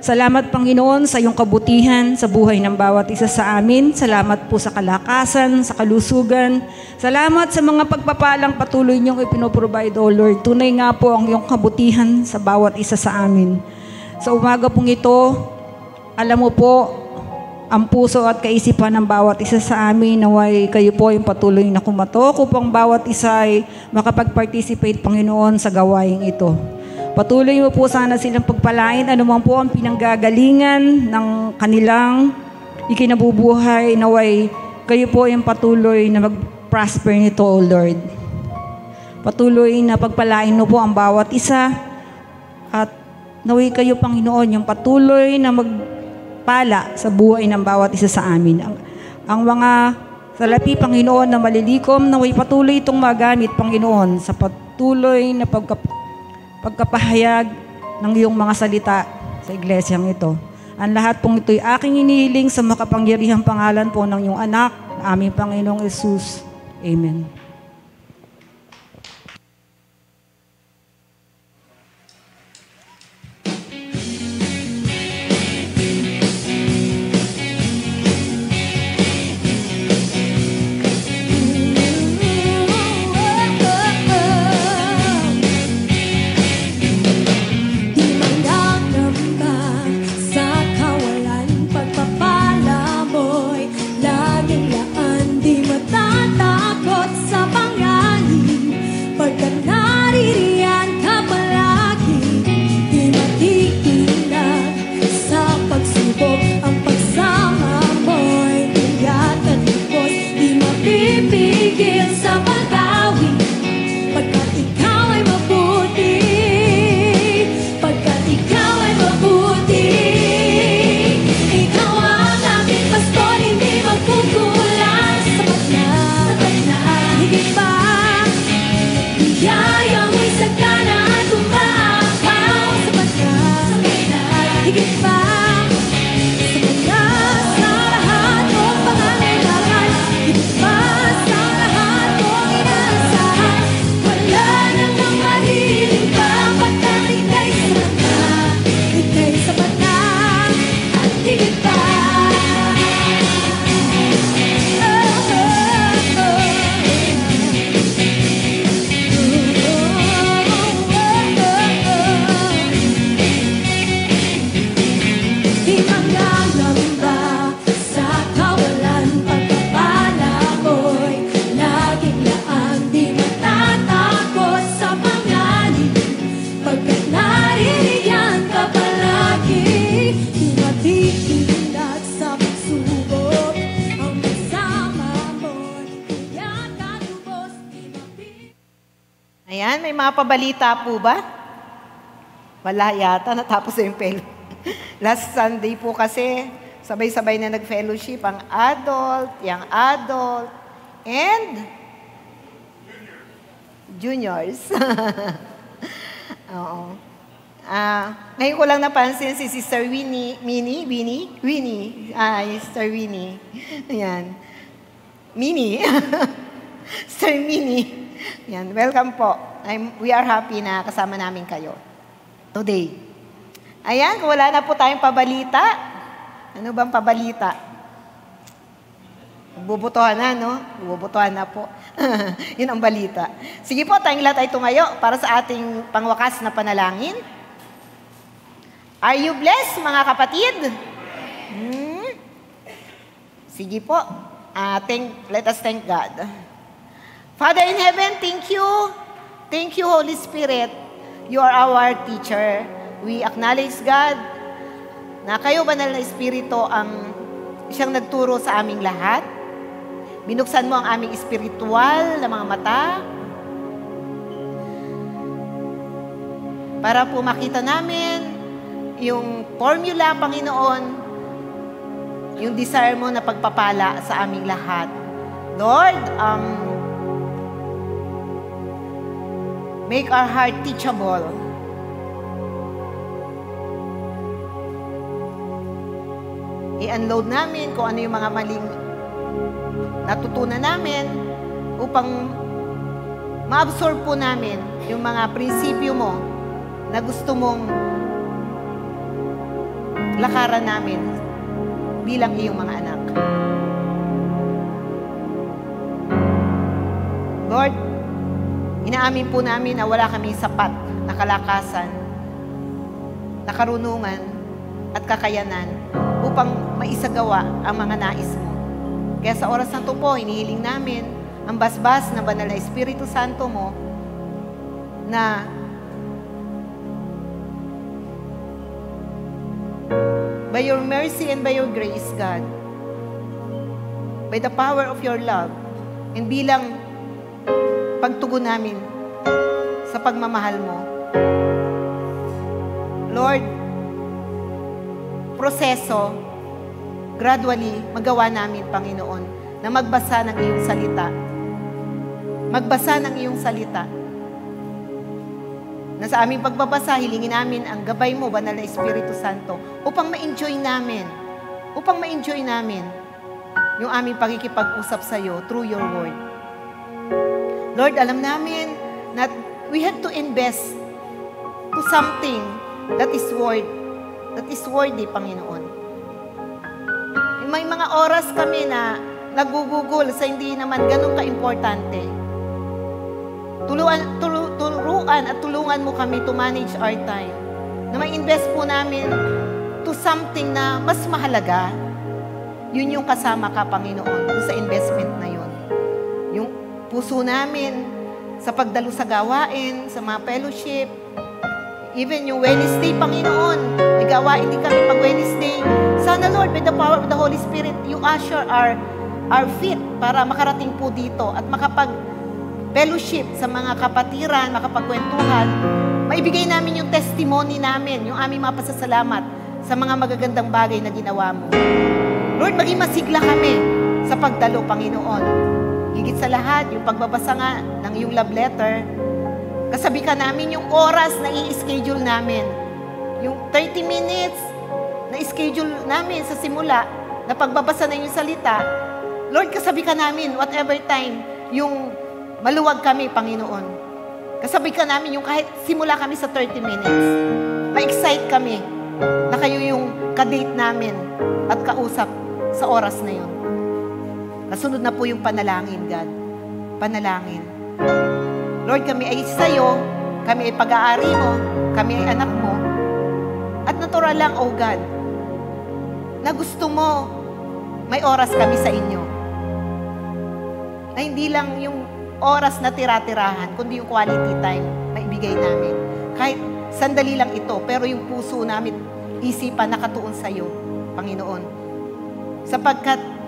Speaker 3: salamat Panginoon sa iyong kabutihan sa buhay ng bawat isa sa amin. Salamat po sa kalakasan, sa kalusugan. Salamat sa mga pagpapalang patuloy niyong ipinoprovide, O Lord. Tunay nga po ang iyong kabutihan sa bawat isa sa amin. Sa umaga pong ito, alam mo po ang puso at kaisipan ng bawat isa sa amin. Naway kayo po yung patuloy na kumatok upang bawat isa ay makapag-participate, Panginoon, sa gawain ito. Patuloy mo po sana silang pagpalain anumang po ang pinanggagalingan ng kanilang ikinabubuhay. Naway kayo po yung patuloy na mag-prosper nito, O Lord. Patuloy na pagpalain mo po ang bawat isa at naway kayo, Panginoon, yung patuloy na magpala sa buhay ng bawat isa sa amin. Ang mga salapi, Panginoon, na malilikom, naway patuloy itong magamit, Panginoon, sa patuloy na pagkapahayag ng iyong mga salita sa iglesyang ito. Ang lahat pong ito'y aking inihiling sa makapangyarihang pangalan po ng iyong anak, aming Panginoong Jesus. Amen.
Speaker 1: Ayan, may mga pabalita po ba? Wala yata, natapos na yung Last Sunday po kasi, sabay-sabay na nag-fellowship ang adult, young adult, and juniors. Oo. Ngayon ko lang napansin si Sister Winnie. Sister Winnie. Ayan. Minnie. Sister Minnie. Yan, welcome po. We are happy na kasama namin kayo today. Ayan, kung wala na po tayong pabalita. Ano bang pabalita? Bubutuhan na, no? Bubutuhan na po. Yun ang balita. Sige po, tayong lahat ay tumayo para sa ating pangwakas na panalangin. Are you blessed, mga kapatid? Sige po. Let us thank God. Father in heaven, thank you. Thank you, Holy Spirit. You are our teacher. We acknowledge, God, na kayo, Banal na Espiritu, ang siyang nagturo sa aming lahat. Binuksan mo ang aming espiritual na mga mata para po makita namin yung formula, Panginoon, yung desire mo na pagpapala sa aming lahat. Lord, make our heart teachable. I-unload namin kung ano yung mga maling natutunan namin upang ma-absorb po namin yung mga prinsipyo mo na gusto mong lakaran namin bilang iyong mga anak. Lord, inaamin po namin na wala kaming sapat na kalakasan, na karunungan at kakayanan upang maisagawa ang mga nais mo. Kaya sa oras na ito po, hinihiling namin ang basbas na banal na Espiritu Santo mo na by your mercy and by your grace, God, by the power of your love, and bilang pagtugon namin sa pagmamahal mo, Lord, proseso, gradually, magawa namin, Panginoon, na magbasa ng iyong salita. Magbasa ng iyong salita. Na sa aming pagbabasa, hilingin namin ang gabay mo, banal na Espiritu Santo, upang ma-enjoy namin yung aming pagkikipag-usap sa iyo through your word. Lord, alam namin that we have to invest to something that is worthy, Panginoon. May mga oras kami na nagugugol sa hindi naman ganun ka-importante. Turuan at tulungan mo kami to manage our time. Na may invest po namin to something na mas mahalaga. Yun yung kasama ka, Panginoon, sa investment na yun. Yung puso namin sa pagdalo sa gawain, sa mga fellowship, even yung Wednesday, Panginoon, may gawain din kami pag Wednesday. Sana, Lord, with the power of the Holy Spirit, you usher our feet para makarating po dito at makapag-fellowship sa mga kapatiran, makapagkwentuhan. Maibigay namin yung testimony namin, yung aming mga pasasalamat sa mga magagandang bagay na ginawa mo. Lord, maging masigla kami sa pagdalo, Panginoon. Higit sa lahat, yung pagbabasa nga ng iyong love letter, kasabi ka namin yung oras na i-schedule namin. Yung 30 minutes na schedule namin sa simula na pagbabasa ng iyong salita, Lord, kasabi ka namin whatever time yung maluwag kami, Panginoon. Kasabi ka namin yung kahit simula kami sa 30 minutes, ma-excite kami na kayo yung kadate namin at kausap sa oras na yun. Nasunod na po yung panalangin, God. Panalangin. Lord, kami ay sa'yo, kami ay pag-aari mo, kami ay anak mo. At natural lang, oh God, na gusto mo, may oras kami sa inyo. Na hindi lang yung oras na tira-tirahan, kundi yung quality time na ibigay namin. Kahit sandali lang ito, pero yung puso namin, isipan nakatuon sa'yo, Panginoon. Sapagkat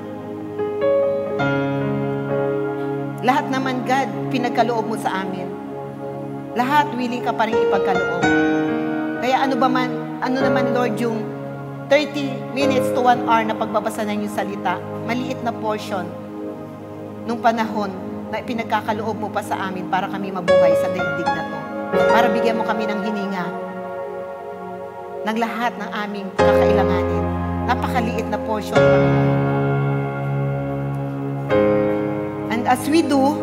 Speaker 1: lahat naman, God, pinagkaloob mo sa amin. Lahat willing ka pa rin ipagkaloob. Kaya ano naman, Lord, yung 30 minutes to 1 hour na pagbabasa ng iyong salita, maliit na portion nung panahon na pinagkakaloob mo pa sa amin para kami mabuhay sa daigdig na to. Para bigyan mo kami ng hininga ng lahat ng aming kakailanganin. Napakaliit na portion, Panginoon. And as we do,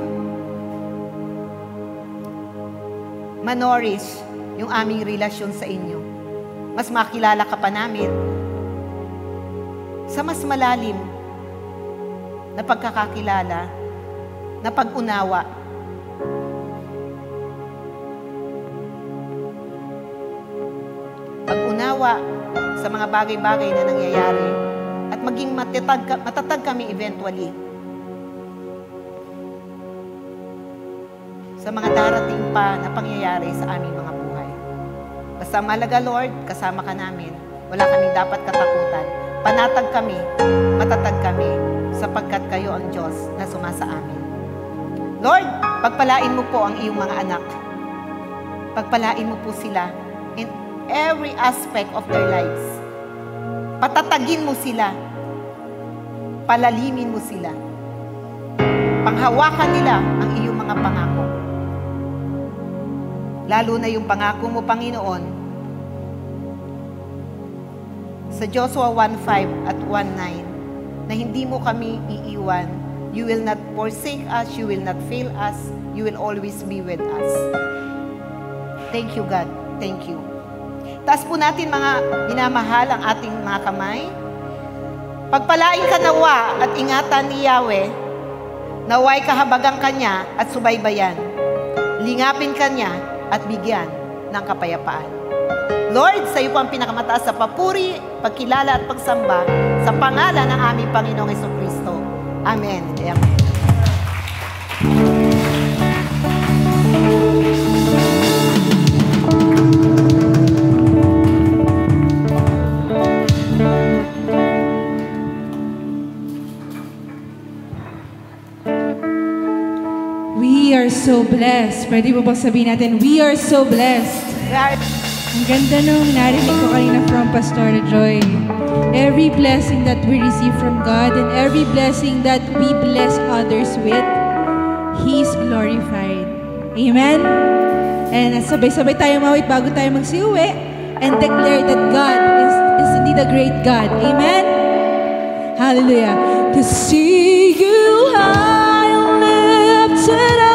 Speaker 1: manorish yung aming relasyon sa inyo. Mas makilala ka pa namin sa mas malalim na pagkakakilala, na pag-unawa. Pag-unawa sa mga bagay-bagay na nangyayari at maging matatag kami eventually sa mga darating pa na pangyayari sa aming mga buhay. Basta malaga, Lord, kasama ka namin. Wala kaming dapat katakutan. Panatag kami, matatag kami, sapagkat kayo ang Diyos na sumasa amin. Lord, pagpalain mo po ang iyong mga anak. Pagpalain mo po sila in every aspect of their lives. Patatagin mo sila. Palalimin mo sila. Panghawakan nila ang iyong mga pangako. Lalo na yung pangako mo, Panginoon, sa Joshua 1:5 at 1:9, na hindi mo kami iiwan. You will not forsake us, you will not fail us, you will always be with us. Thank you, God. Thank you. Taas po natin, mga minamahal, ang ating mga kamay. Pagpalain ka nawa at ingatan ni Yahweh, naway kahabagang kanya at subaybayan. Lingapin kanya at bigyan ng kapayapaan. Lord, sa iyo po ang pinakamataas sa papuri, pagkilala at pagsamba sa pangalan ng aming Panginoong Jesucristo. Amen. Amen.
Speaker 4: We are so blessed. Pwede mo bang sabihin natin, we are so blessed. Ang ganda nung narinig ko kanina from Pastor Joy. Every blessing that we receive from God and every blessing that we bless others with, He's glorified. Amen? And sabay-sabay tayo mawit bago tayo magsiuwi and declare that God is indeed a great God. Amen? Hallelujah. To see you high and lifted up.